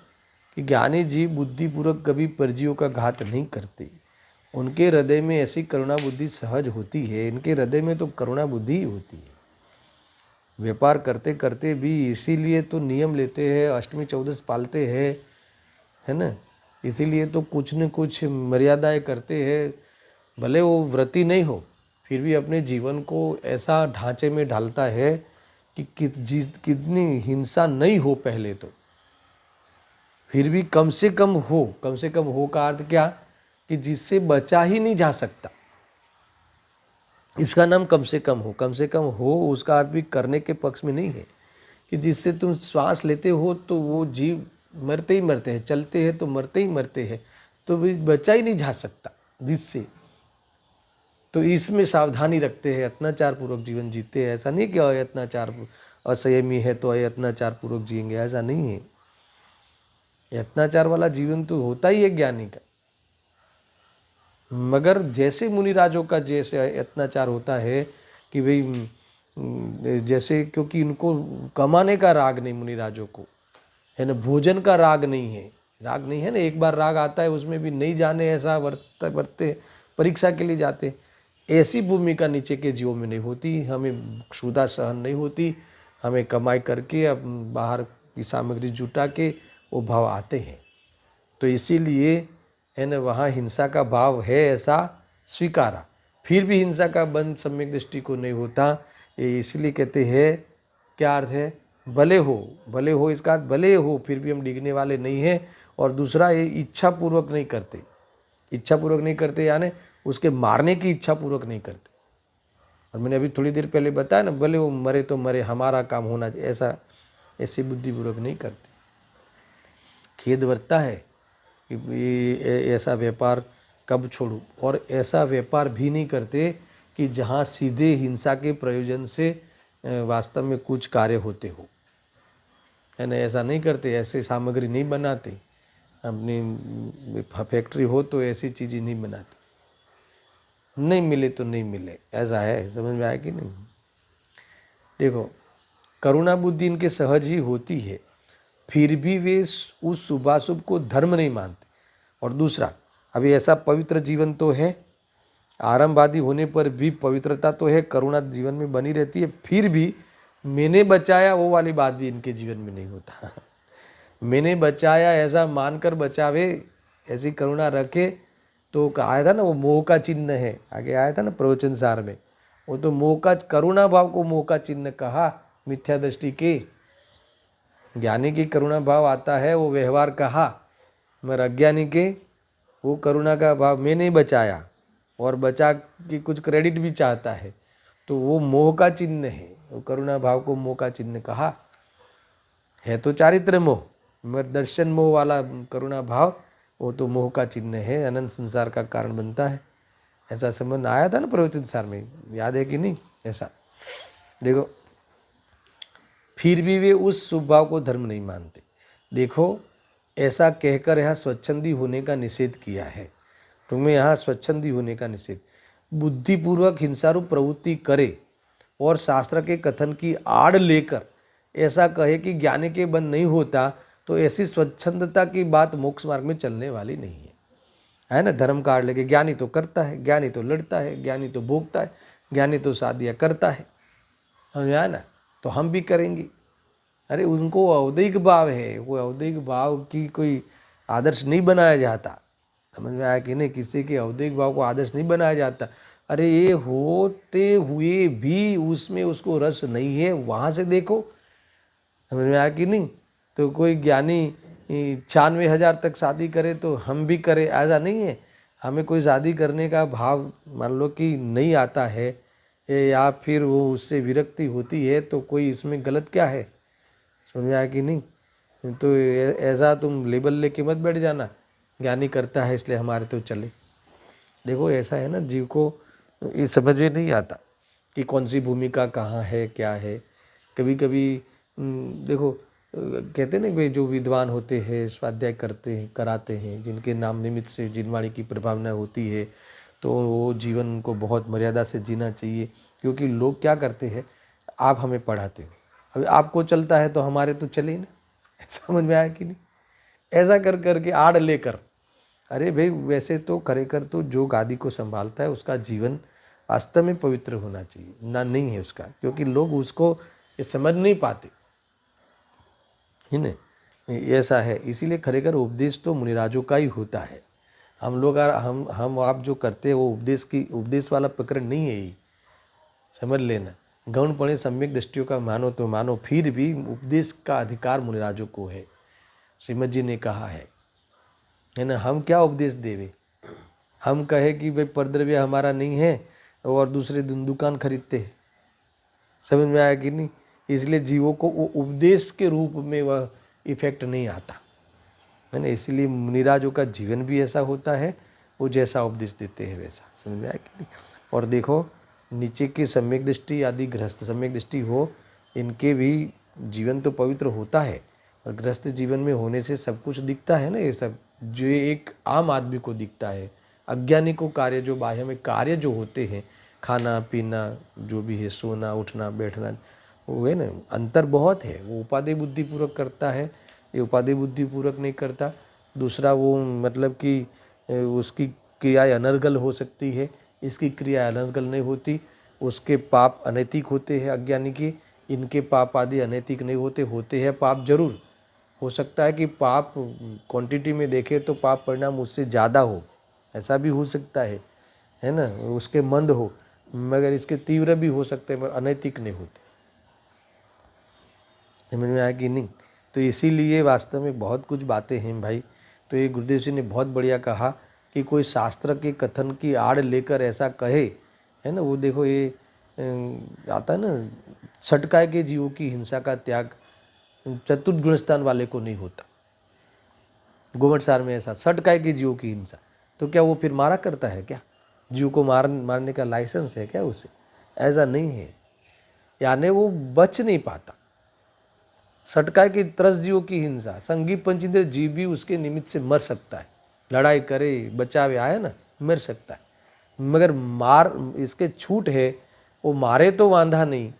कि ज्ञानी जीव बुद्धिपूर्वक कभी परजीवों का घात नहीं करते। उनके हृदय में ऐसी करुणा बुद्धि सहज होती है। इनके हृदय में तो करुणा बुद्धि ही होती है। व्यापार करते करते भी इसीलिए तो नियम लेते हैं, अष्टमी चौदस पालते हैं, है ना। इसीलिए तो कुछ न कुछ मर्यादाएं करते हैं। भले वो व्रती नहीं हो, फिर भी अपने जीवन को ऐसा ढांचे में ढालता है कि कितनी हिंसा नहीं हो पहले तो, फिर भी कम से कम हो। कम से कम हो का अर्थ क्या, कि जिससे बचा ही नहीं जा सकता, इसका नाम कम से कम हो। कम से कम हो उसका अर्थ भी करने के पक्ष में नहीं है, कि जिससे तुम श्वास लेते हो तो वो जीव मरते ही मरते हैं, चलते हैं तो मरते ही मरते हैं, तो भी बचा ही नहीं जा सकता जिससे। तो इसमें सावधानी रखते हैं, अत्याचार पूर्वक जीवन जीते हैं। ऐसा नहीं कि अत्याचार असंयमी है तो अत्याचार पूर्वक जिएंगे, ऐसा नहीं है। अत्याचार वाला जीवन तो होता ही है ज्ञानी का, मगर जैसे मुनिराजों का जैसे अत्याचार होता है कि भाई जैसे, क्योंकि इनको कमाने का राग नहीं मुनिराजों को, है ना, भोजन का राग नहीं है। राग नहीं है ना, एक बार राग आता है उसमें भी नहीं जाने ऐसा वर्तते परीक्षा के लिए जाते। ऐसी भूमिका नीचे के जीवों में नहीं होती। हमें क्षुधा सहन नहीं होती, हमें कमाई करके अब बाहर की सामग्री जुटा के वो भाव आते हैं। तो इसीलिए, है ना, वहाँ हिंसा का भाव है ऐसा स्वीकारा, फिर भी हिंसा का बंद सम्यक दृष्टि को नहीं होता। ये इसलिए कहते हैं, क्या अर्थ है, भले हो। भले हो इसका अर्थ भले हो, फिर भी हम डिगने वाले नहीं हैं। और दूसरा, ये इच्छा पूर्वक नहीं करते। इच्छा पूर्वक नहीं करते यानी उसके मारने की इच्छा पूर्वक नहीं करते। और मैंने अभी थोड़ी देर पहले बताया ना, भले वो मरे तो मरे, हमारा काम होना चाहिए, ऐसा ऐसी बुद्धिपूर्वक नहीं करते। खेद बरता है कि ऐसा व्यापार कब छोड़ूं। और ऐसा व्यापार भी नहीं करते कि जहाँ सीधे हिंसा के प्रयोजन से वास्तव में कुछ कार्य होते हो, है ना। ऐसा नहीं करते, ऐसे सामग्री नहीं बनाते। अपनी फैक्ट्री हो तो ऐसी चीज़ें नहीं बनाते। नहीं मिले तो नहीं मिले, ऐसा है। समझ में आया कि नहीं। देखो, करुणा बुद्धि इनके सहज ही होती है, फिर भी वे उस शुभाशुभ को धर्म नहीं मानते। और दूसरा, अभी ऐसा पवित्र जीवन तो है, आरंभवादी होने पर भी पवित्रता तो है, करुणा जीवन में बनी रहती है, फिर भी मैंने बचाया वो वाली बात भी इनके जीवन में नहीं होता। मैंने बचाया ऐसा मानकर बचावे, ऐसी करुणा रखे, तो आया था ना वो मोह का चिन्ह है, आगे आया था ना प्रवचन सार में। वो तो मोह का, करुणा भाव को मोह का चिन्ह कहा मिथ्या दृष्टि के। ज्ञानी की करुणा भाव आता है वो व्यवहार कहा, मगर अज्ञानी के वो करुणा का भाव मैंने बचाया और बचा के कुछ क्रेडिट भी चाहता है, तो वो मोह का चिन्ह है। वो करुणा भाव को मोह का चिन्ह कहा है। तो चारित्र मोह, मगर दर्शन मोह वाला करुणा भाव, वो तो मोह का चिन्ह है, अनंत संसार का कारण बनता है। ऐसा संबंध आया था ना प्रवचन सार में, याद है कि नहीं। ऐसा देखो, फिर भी वे उस शुभ भाव को धर्म नहीं मानते। देखो, ऐसा कहकर यहाँ स्वच्छंदी होने का निषेध किया है। तुम्हें यहाँ स्वच्छंदी होने का निषेध, बुद्धिपूर्वक हिंसारूप प्रवृत्ति करे और शास्त्र के कथन की आड़ लेकर ऐसा कहे कि ज्ञानी के बंद नहीं होता, तो ऐसी स्वच्छंदता की बात मोक्ष मार्ग में चलने वाली नहीं है ना। धर्म का आड़ लेके, ज्ञानी तो करता है, ज्ञानी तो लड़ता है, ज्ञानी तो भोगता है, ज्ञानी तो शादियाँ करता है, समझ आया ना। तो हम भी करेंगे। अरे उनको औदैहिक भाव है, वो औदैहिक भाव की कोई आदर्श नहीं बनाया जाता। समझ में आया कि नहीं। किसी के औदैहिक भाव को आदर्श नहीं बनाया जाता। अरे ये होते हुए भी उसमें उसको रस नहीं है, वहाँ से देखो। समझ में आया कि नहीं। तो कोई ज्ञानी 96,000 तक शादी करे तो हम भी करें, ऐसा नहीं है। हमें कोई शादी करने का भाव मान लो कि नहीं आता है, या फिर वो उससे विरक्ति होती है, तो कोई इसमें गलत क्या है। समझ में आया कि नहीं। तो ऐसा तुम लेबल लेके मत बैठ जाना, ज्ञानी करता है इसलिए हमारे तो चले। देखो, ऐसा है ना, जीव को ये समझ में नहीं आता कि कौन सी भूमिका कहाँ है, क्या है। कभी कभी देखो, कहते ना भाई, जो विद्वान होते हैं, स्वाध्याय करते हैं, कराते हैं, जिनके नाम निमित्त से जिनवाणी की प्रभावना होती है, तो वो जीवन को बहुत मर्यादा से जीना चाहिए। क्योंकि लोग क्या करते हैं, आप हमें पढ़ाते हो, अभी आपको चलता है तो हमारे तो चले ही ना। समझ में आया कि नहीं? ऐसा कर करके आड़ लेकर, अरे भाई वैसे तो खरेखर तो जो गादी को संभालता है उसका जीवन वास्तव में पवित्र होना चाहिए ना, नहीं है उसका, क्योंकि लोग उसको ये समझ नहीं पाते है ना, ऐसा है। इसीलिए खरेखर उपदेश तो मुनिराजों का ही होता है। हम लोग हम आप जो करते हैं वो उपदेश वाला प्रकरण नहीं है ये, समझ लेना। गौणपणे सम्यक दृष्टियों का मानो तो मानो, फिर भी उपदेश का अधिकार मुनिराजों को है, श्रीमद जी ने कहा है ना। हम क्या उपदेश देवे, हम कहे कि भाई परद्रव्य हमारा नहीं है और दूसरे दुकान खरीदते हैं, समझ में आया कि नहीं? इसलिए जीवों को वो उपदेश के रूप में वह इफेक्ट नहीं आता है ना। इसलिए मुनिराजों का जीवन भी ऐसा होता है, वो जैसा उपदेश देते हैं वैसा, समझ में आया कि नहीं? और देखो नीचे की सम्यक दृष्टि आदि गृहस्थ सम्यक दृष्टि हो, इनके भी जीवन तो पवित्र होता है, और गृहस्थ जीवन में होने से सब कुछ दिखता है ना, ये सब जो एक आम आदमी को दिखता है। अज्ञानी को कार्य जो बाह्य में कार्य जो होते हैं, खाना पीना जो भी है, सोना उठना बैठना, वो है ना, अंतर बहुत है। वो उपादेय बुद्धिपूर्वक करता है, ये उपादेय बुद्धिपूर्वक नहीं करता। दूसरा वो मतलब कि उसकी क्रियाएं अनर्गल हो सकती है, इसकी क्रिया अनर्गल नहीं होती। उसके पाप अनैतिक होते हैं अज्ञानी के, इनके पाप आदि अनैतिक नहीं होते, होते हैं पाप जरूर। हो सकता है कि पाप क्वांटिटी में देखें तो पाप परिणाम उससे ज़्यादा हो, ऐसा भी हो सकता है ना, उसके मंद हो, मगर इसके तीव्र भी हो सकते हैं, मगर अनैतिक नहीं होते। समझ में आया कि नहीं? तो इसीलिए वास्तव में बहुत कुछ बातें हैं भाई। तो ये गुरुदेव जी ने बहुत बढ़िया कहा कि कोई शास्त्र के कथन की आड़ लेकर ऐसा कहे, है ना। वो देखो ये आता है ना, छटकाए के जीवों की हिंसा का त्याग चतुर्थ गुणस्थान वाले को नहीं होता। गोमट सार में ऐसा छटकाए के जीवों की हिंसा, तो क्या वो फिर मारा करता है क्या? जीव को मारने का लाइसेंस है क्या उसे? ऐसा नहीं है, यानी वो बच नहीं पाता। सटकाए की त्रस जीवों की हिंसा, संगी पंचेंद्र जीव भी उसके निमित्त से मर सकता है, लड़ाई करे बचावे आए ना, मर सकता है। मगर मार इसके छूट है, वो मारे तो वांधा नहीं,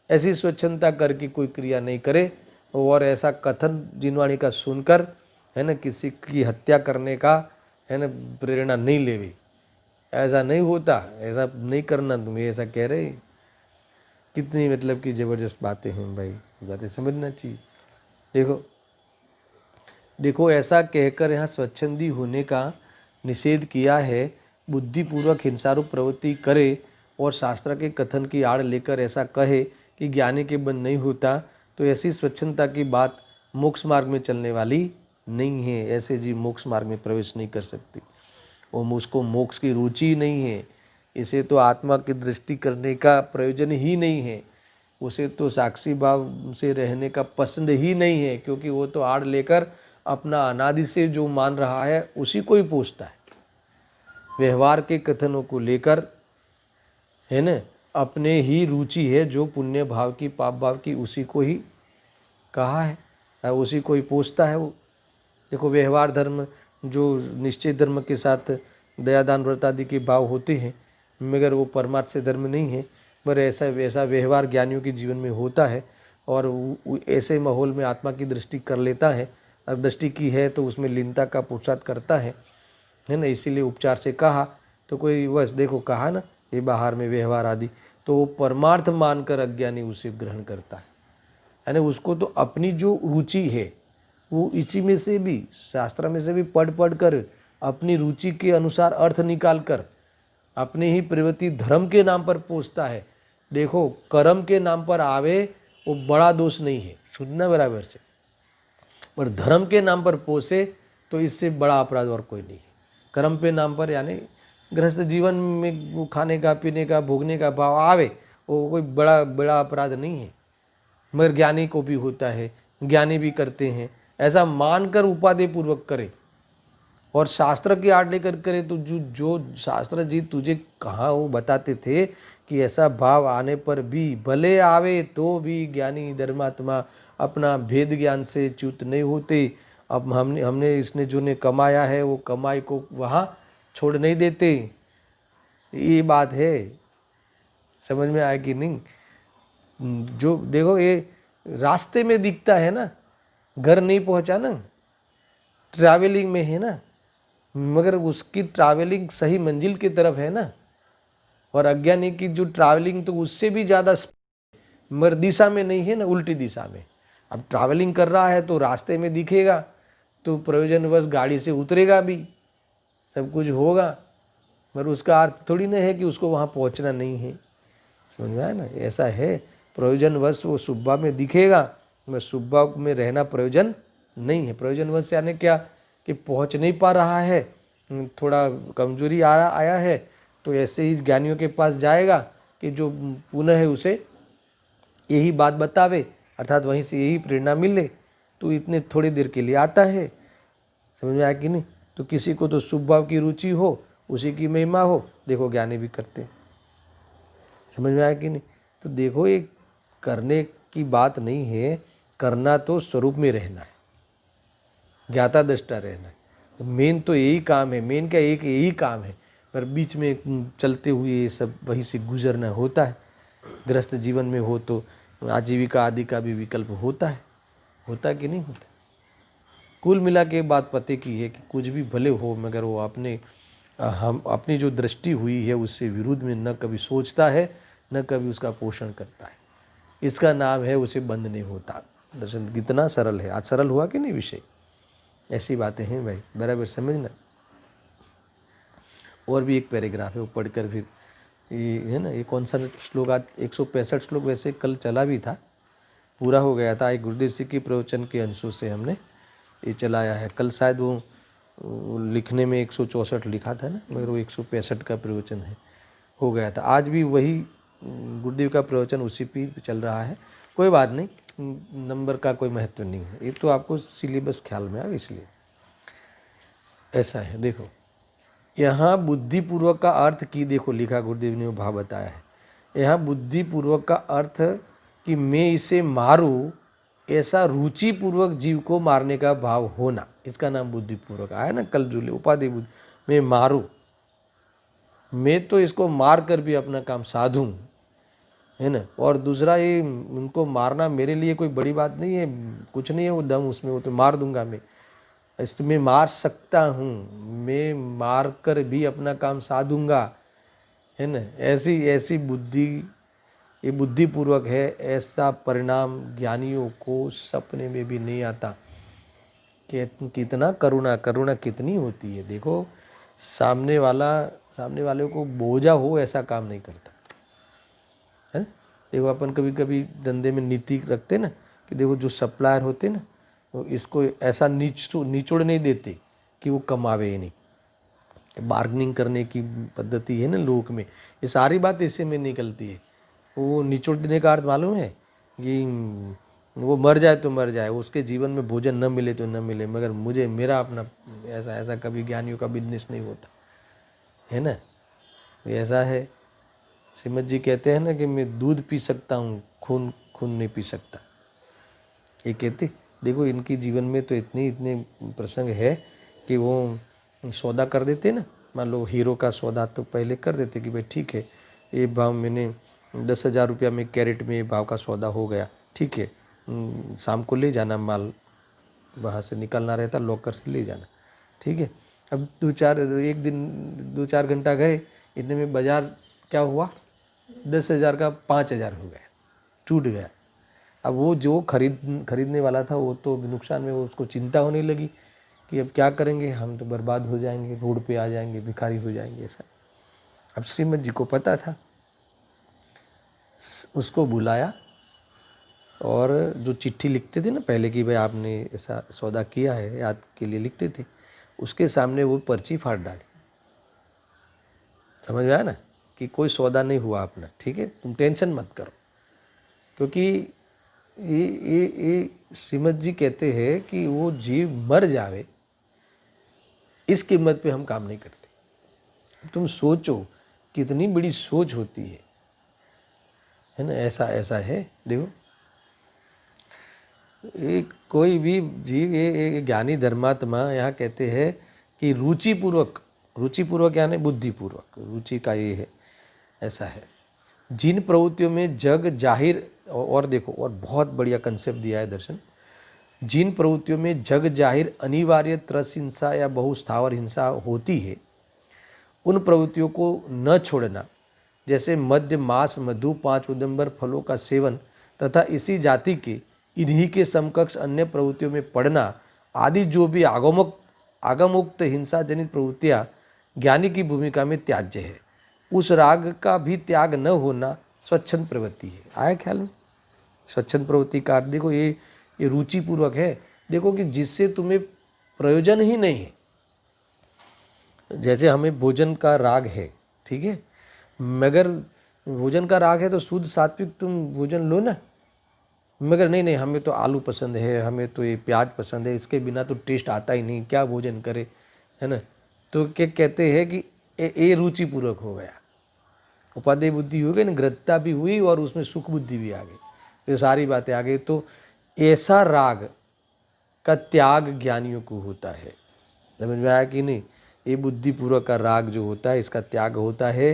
ऐसी स्वच्छंदता करके कोई क्रिया नहीं करे, और ऐसा कथन जिनवाणी का सुनकर, है ना, किसी की हत्या करने का, है ना, प्रेरणा नहीं लेवे। ऐसा नहीं होता, ऐसा नहीं करना, तुम्हें ऐसा कह रहे। कितनी मतलब कि ज़बरदस्त बातें हैं भाई, बातें समझना चाहिए। देखो देखो ऐसा कहकर यहाँ स्वच्छंदी होने का निषेध किया है। बुद्धिपूर्वक हिंसारूप प्रवृत्ति करे और शास्त्र के कथन की आड़ लेकर ऐसा कहे कि ज्ञानी के बंद नहीं होता, तो ऐसी स्वच्छंदता की बात मोक्ष मार्ग में चलने वाली नहीं है। ऐसे जीव मोक्ष मार्ग में प्रवेश नहीं कर सकते, और उसको मोक्ष की रुचि नहीं है। इसे तो आत्मा की दृष्टि करने का प्रयोजन ही नहीं है, उसे तो साक्षी भाव से रहने का पसंद ही नहीं है, क्योंकि वो तो आड़ लेकर अपना अनादि से जो मान रहा है उसी को ही पूछता है। व्यवहार के कथनों को लेकर, है न, अपने ही रुचि है, जो पुण्य भाव की पाप भाव की उसी को ही कहा है, उसी को ही पूछता है वो। देखो व्यवहार धर्म जो निश्चय धर्म के साथ दयादान व्रत आदि के भाव होते हैं, मगर वो परमार्थ से धर्म नहीं है, पर ऐसा वैसा व्यवहार ज्ञानियों के जीवन में होता है, और ऐसे माहौल में आत्मा की दृष्टि कर लेता है। अब दृष्टि की है तो उसमें लीनता का पुरुषार्थ करता है ना। इसीलिए उपचार से कहा, तो कोई बस देखो कहा ना, ये बाहर में व्यवहार आदि, तो वो परमार्थ मानकर अज्ञानी उसे ग्रहण करता है, यानी उसको तो अपनी जो रुचि है वो इसी में से भी, शास्त्र में से भी पढ़ कर अपनी रुचि के अनुसार अर्थ निकाल कर अपनी ही प्रवृत्ति धर्म के नाम पर पूछता है। देखो कर्म के नाम पर आवे वो बड़ा दोष नहीं है, सुनना बराबर से, पर धर्म के नाम पर पोसे तो इससे बड़ा अपराध और कोई नहीं है। कर्म पे नाम पर यानी गृहस्थ जीवन में वो खाने का पीने का भोगने का भाव आवे, वो कोई बड़ा बड़ा अपराध नहीं है, मगर ज्ञानी को भी होता है, ज्ञानी भी करते हैं। ऐसा मानकर उपादेय पूर्वक करे और शास्त्र की आड़ लेकर करे, तो जो शास्त्र जी तुझे कहाँ वो बताते थे कि ऐसा भाव आने पर भी भले आवे तो भी ज्ञानी धर्मात्मा अपना भेद ज्ञान से च्युत नहीं होते। अब हमने इसने जो ने कमाया है वो कमाई को वहाँ छोड़ नहीं देते, ये बात है। समझ में आया कि नहीं? जो देखो ये रास्ते में दिखता है ना, घर नहीं पहुंचा ना, ट्रैवलिंग में है ना, मगर उसकी ट्रैवलिंग सही मंजिल की तरफ है ना। और अज्ञानी की जो ट्रैवलिंग तो उससे भी ज़्यादा मगर दिशा में नहीं है ना, उल्टी दिशा में। अब ट्रैवलिंग कर रहा है तो रास्ते में दिखेगा तो प्रयोजनवश गाड़ी से उतरेगा भी, सब कुछ होगा, मगर उसका अर्थ थोड़ी ना है कि उसको वहाँ पहुँचना नहीं है। समझ में आया ना, ऐसा है। प्रयोजनवश वो सुब्बा में दिखेगा, मगर सुब्बा में रहना प्रयोजन नहीं है। प्रयोजनवश यानी क्या कि पहुँच नहीं पा रहा है, थोड़ा कमजोरी आया है, तो ऐसे ही ज्ञानियों के पास जाएगा कि जो पुनः है उसे यही बात बतावे, अर्थात वहीं से यही प्रेरणा मिले, तो इतने थोड़ी देर के लिए आता है। समझ में आया कि नहीं। तो किसी को तो शुभ भाव की रुचि हो, उसी की महिमा हो, देखो ज्ञानी भी करते। समझ में आया कि नहीं। तो देखो ये करने की बात नहीं है, करना तो स्वरूप में रहना है, ज्ञाता दृष्टा रहना है। तो मेन तो यही काम है, मेन क्या एक यही काम है, पर बीच में चलते हुए ये सब वहीं से गुजरना होता है। गृहस्थ जीवन में हो तो आजीविका आदि का भी विकल्प होता है, होता कि नहीं होता। कुल मिला के बात पते की है कि कुछ भी भले हो, मगर वो हम अपनी जो दृष्टि हुई है उससे विरुद्ध में न कभी सोचता है, न कभी उसका पोषण करता है। इसका नाम है उसे बंद नहीं होता। दर्शन कितना सरल है। आज सरल हुआ कि नहीं विषय। ऐसी बातें हैं भाई, बराबर समझना। और भी एक पैराग्राफ है, वो पढ़कर फिर ये है ना, ये कौन सा श्लोक, आज 165 श्लोक वैसे कल चला भी था, पूरा हो गया था। एक गुरुदेव सिंह के प्रवचन के अंशों से हमने ये चलाया है। कल शायद वो लिखने में 164 लिखा था ना, मगर वो 165 का प्रवचन है, हो गया था। आज भी वही गुरुदेव का प्रवचन उसी पे चल रहा है। कोई बात नहीं, नंबर का कोई महत्व नहीं है, ये तो आपको सिलेबस ख्याल में आए इसलिए ऐसा है। देखो यहाँ बुद्धिपूर्वक का अर्थ की देखो लिखा, गुरुदेव ने वो भाव बताया है। यहाँ बुद्धिपूर्वक का अर्थ कि मैं इसे मारूं, ऐसा रुचिपूर्वक जीव को मारने का भाव होना, इसका नाम बुद्धिपूर्वक आया ना। कल जो उपाधि बुद्धि, मैं मारूं, मैं तो इसको मार कर भी अपना काम साधूं, है ना। और दूसरा ये उनको मारना मेरे लिए कोई बड़ी बात नहीं है, कुछ नहीं है वो दम उसमें, वो तो मार दूंगा मैं, इसमें मार सकता हूँ, मैं मार कर भी अपना काम साधूंगा, है ना। ऐसी ऐसी बुद्धि, ये बुद्धिपूर्वक है। ऐसा परिणाम ज्ञानियों को सपने में भी नहीं आता। कितना करुणा, करुणा कितनी होती है। देखो सामने वाले को बोझा हो ऐसा काम नहीं करता है। देखो अपन कभी कभी धंधे में नीति रखते ना कि देखो जो सप्लायर होते ना, तो इसको ऐसा निचोड़ नहीं देते कि वो कमावे ही नहीं। बार्गेनिंग करने की पद्धति है ना लोक में, ये सारी बात इससे में निकलती है। वो निचोड़ देने का अर्थ मालूम है कि वो मर जाए तो मर जाए, उसके जीवन में भोजन न मिले तो न मिले, मगर मुझे मेरा अपना ऐसा कभी ज्ञानियों का बिजनेस नहीं होता है ना। ऐसा है। श्रीमद जी कहते हैं ना कि मैं दूध पी सकता हूँ, खून नहीं पी सकता। ये कहते देखो इनकी जीवन में तो इतने प्रसंग है कि वो सौदा कर देते ना। मान लो हीरो का सौदा तो पहले कर देते कि भाई ठीक है, ये भाव मैंने 10,000 रुपया में कैरेट में ये भाव का सौदा हो गया, ठीक है, शाम को ले जाना माल, वहाँ से निकलना रहता लॉकर से ले जाना, ठीक है। अब 2-4 घंटा गए, इतने में बाजार क्या हुआ, 10,000 का 5,000 हो गया, टूट गया। अब वो जो खरीदने वाला था वो तो नुकसान में, वो उसको चिंता होने लगी कि अब क्या करेंगे, हम तो बर्बाद हो जाएंगे, रोड पे आ जाएंगे, भिखारी हो जाएंगे ऐसा। अब श्रीमद जी को पता था, उसको बुलाया और जो चिट्ठी लिखते थे ना पहले कि भाई आपने ऐसा सौदा किया है, याद के लिए लिखते थे, उसके सामने वो पर्ची फाड़ डाली। समझ में आया ना कि कोई सौदा नहीं हुआ अपना, ठीक है, तुम टेंशन मत करो। क्योंकि ये श्रीमद जी कहते हैं कि वो जीव मर जावे इस कीमत पे हम काम नहीं करते। तुम सोचो कितनी बड़ी सोच होती है ना। ऐसा है। देखो एक कोई भी जीव, ये ज्ञानी धर्मात्मा यहाँ कहते हैं कि रुचिपूर्वक यानी बुद्धिपूर्वक, रुचि का ये है, ऐसा है। जिन प्रवृत्तियों में जग जाहिर, और देखो और बहुत बढ़िया कंसेप्ट दिया है दर्शन, जिन प्रवृत्तियों में जग जाहिर अनिवार्य त्रस हिंसा या बहुस्थावर हिंसा होती है, उन प्रवृत्तियों को न छोड़ना, जैसे मद्य, मांस, मधु, 5 उदंबर फलों का सेवन तथा इसी जाति के इन्हीं के समकक्ष अन्य प्रवृत्तियों में पड़ना आदि जो भी आगमोक्त हिंसा जनित प्रवृत्तियाँ ज्ञानी की भूमिका में त्याज्य है, उस राग का भी त्याग न होना स्वच्छंद प्रवृत्ति है। आया ख्याल में? स्वच्छंद प्रवृत्ति का अर्थ देखो, ये रुचिपूर्वक है। देखो कि जिससे तुम्हें प्रयोजन ही नहीं है, जैसे हमें भोजन का राग है, ठीक है, मगर भोजन का राग है तो शुद्ध सात्विक तुम भोजन लो ना, मगर नहीं नहीं हमें तो आलू पसंद है, हमें तो ये प्याज पसंद है, इसके बिना तो टेस्ट आता ही नहीं, क्या भोजन करे, है ना। तो क्या कहते हैं कि ये रुचिपूर्वक हो गया, उपादेय बुद्धि हो गई ना, ग्रहता भी हुई और उसमें सुख बुद्धि भी आ गई, ये सारी बातें आ गई। तो ऐसा राग का त्याग ज्ञानियों को होता है। समझ में आया कि नहीं? ये बुद्धिपूर्वक का राग जो होता है, इसका त्याग होता है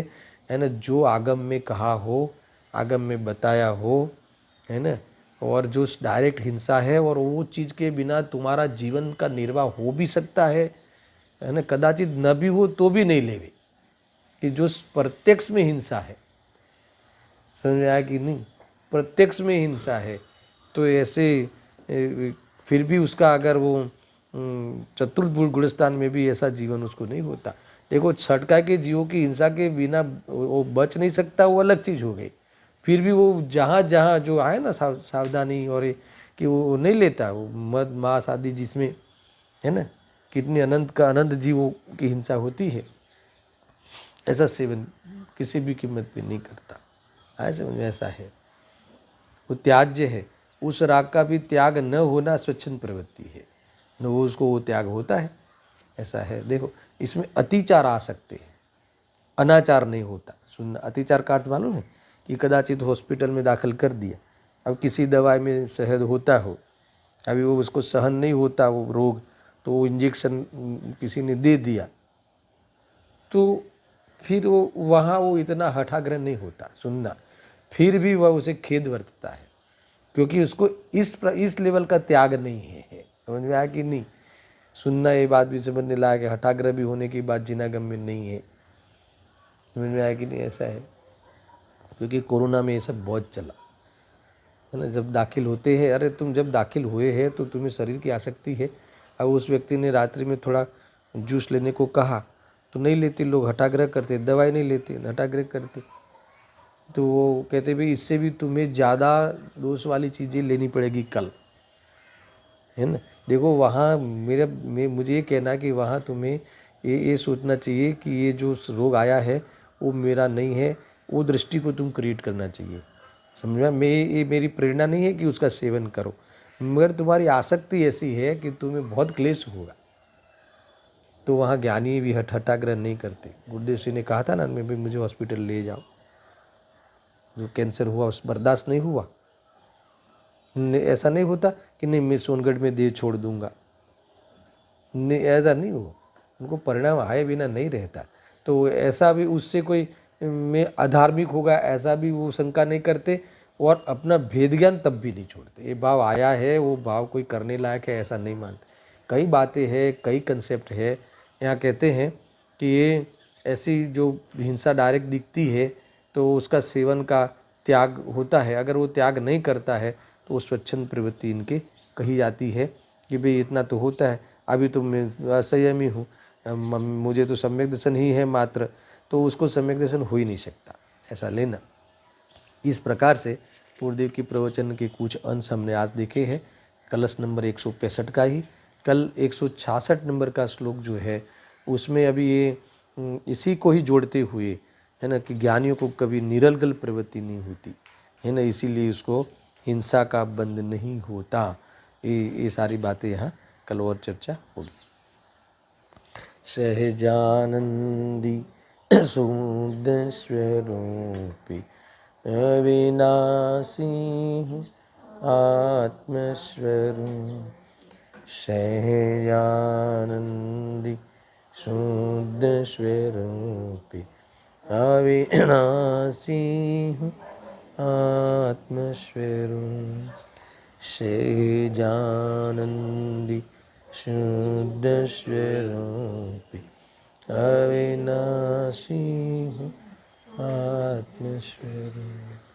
ना। जो आगम में कहा हो, आगम में बताया हो, है ना, और जो डायरेक्ट हिंसा है, और वो चीज़ के बिना तुम्हारा जीवन का निर्वाह हो भी सकता है ना, कदाचित न भी हो तो भी नहीं लेवे, कि जो प्रत्यक्ष में हिंसा है। समझ में आया कि नहीं? प्रत्यक्ष में हिंसा है, तो ऐसे फिर भी उसका अगर वो चतुर्थ गुणस्थान में भी ऐसा जीवन उसको नहीं होता। देखो छटका के जीवों की हिंसा के बिना वो बच नहीं सकता, वो अलग चीज़ हो गई। फिर भी वो जहाँ जहाँ जो आए ना सावधानी, और ये कि वो नहीं लेता, वो मद मांस आदि जिसमें, है ना, कितनी अनंत जीवों की हिंसा होती है, ऐसा सेवन किसी भी कीमत पे नहीं करता। ऐसे में ऐसा है, वो त्याज्य है। उस राग का भी त्याग न होना स्वच्छंद प्रवृत्ति है, न वो उसको वो त्याग होता है, ऐसा है। देखो इसमें अतिचार आ सकते हैं, अनाचार नहीं होता। सुनना, अतिचार का अर्थ मालूम है कि कदाचित हॉस्पिटल में दाखिल कर दिया, अब किसी दवाई में शहद होता हो, अभी वो उसको सहन नहीं होता वो रोग, तो वो इंजेक्शन किसी ने दे दिया, तो फिर वो वहाँ वो इतना हठाग्रह नहीं होता। सुनना, फिर भी वह उसे खेद वर्तता है, क्योंकि उसको इस लेवल का त्याग नहीं है। समझ में आया कि नहीं? सुनना, ये बात भी समझने लायक है। हठाग्रह भी होने की बात जिनागम में नहीं है। समझ में आया कि नहीं? ऐसा है, क्योंकि कोरोना में ये सब बहुत चला है ना। जब दाखिल होते हैं, अरे तुम जब दाखिल हुए हैं तो तुम्हें शरीर की आसक्ति है। अब उस व्यक्ति ने रात्रि में थोड़ा जूस लेने को कहा तो नहीं लेते लोग, हठाग्रह करते, दवाई नहीं लेते, हठाग्रह करते। तो वो कहते भाई इससे भी तुम्हें ज़्यादा दोष वाली चीज़ें लेनी पड़ेगी कल, है ना। देखो वहाँ मुझे ये कहना है कि वहाँ तुम्हें ये सोचना चाहिए कि ये जो रोग आया है वो मेरा नहीं है, वो दृष्टि को तुम क्रिएट करना चाहिए। समझ में? ये मेरी प्रेरणा नहीं है कि उसका सेवन करो, मगर तुम्हारी आसक्ति ऐसी है कि तुम्हें बहुत क्लेश होगा। तो वहाँ ज्ञानी भी हठाग्रह नहीं करते। गुरुदेव सिंह ने कहा था ना, मैं भी मुझे हॉस्पिटल ले जाओ, जो कैंसर हुआ उस बर्दाश्त नहीं हुआ। ऐसा नहीं होता कि नहीं मैं सोनगढ़ में देह छोड़ दूंगा, नहीं ऐसा नहीं हुआ। उनको परिणाम आए बिना नहीं रहता। तो ऐसा भी उससे कोई में अधार्मिक होगा ऐसा भी वो शंका नहीं करते, और अपना भेद ज्ञान तब भी नहीं छोड़ते। ये भाव आया है, वो भाव कोई करने लायक है ऐसा नहीं मानते। कई बातें हैं, कई कंसेप्ट है। यहाँ कहते हैं कि ये ऐसी जो हिंसा डायरेक्ट दिखती है तो उसका सेवन का त्याग होता है। अगर वो त्याग नहीं करता है तो वो स्वच्छंद प्रवृत्ति इनके कही जाती है कि भाई इतना तो होता है, अभी तो मैं असंयमी हूँ, मुझे तो सम्यक दर्शन ही है मात्र, तो उसको सम्यक दर्शन हो ही नहीं सकता, ऐसा लेना। इस प्रकार से पूर्वदेव की प्रवचन के कुछ अंश हमने आज देखे हैं। कलश नंबर 165 का ही, कल 166 नंबर का श्लोक जो है उसमें अभी ये इसी को ही जोड़ते हुए, है ना, कि ज्ञानियों को कभी निरलगल प्रवृत्ति नहीं होती, है ना, इसीलिए उसको हिंसा का बंध नहीं होता। ये सारी बातें यहाँ कल और चर्चा होगी। सहजानंदी सुद स्वरूपी अविनाशी हूँ आत्मस्वरूप, सहजानंदी शुद्ध स्वरूपी अविनाशी हूँ आत्मस्वरूप सेजानंदी शुद्ध स्वरूपी अविनाशी हूँ आत्मस्वरूप।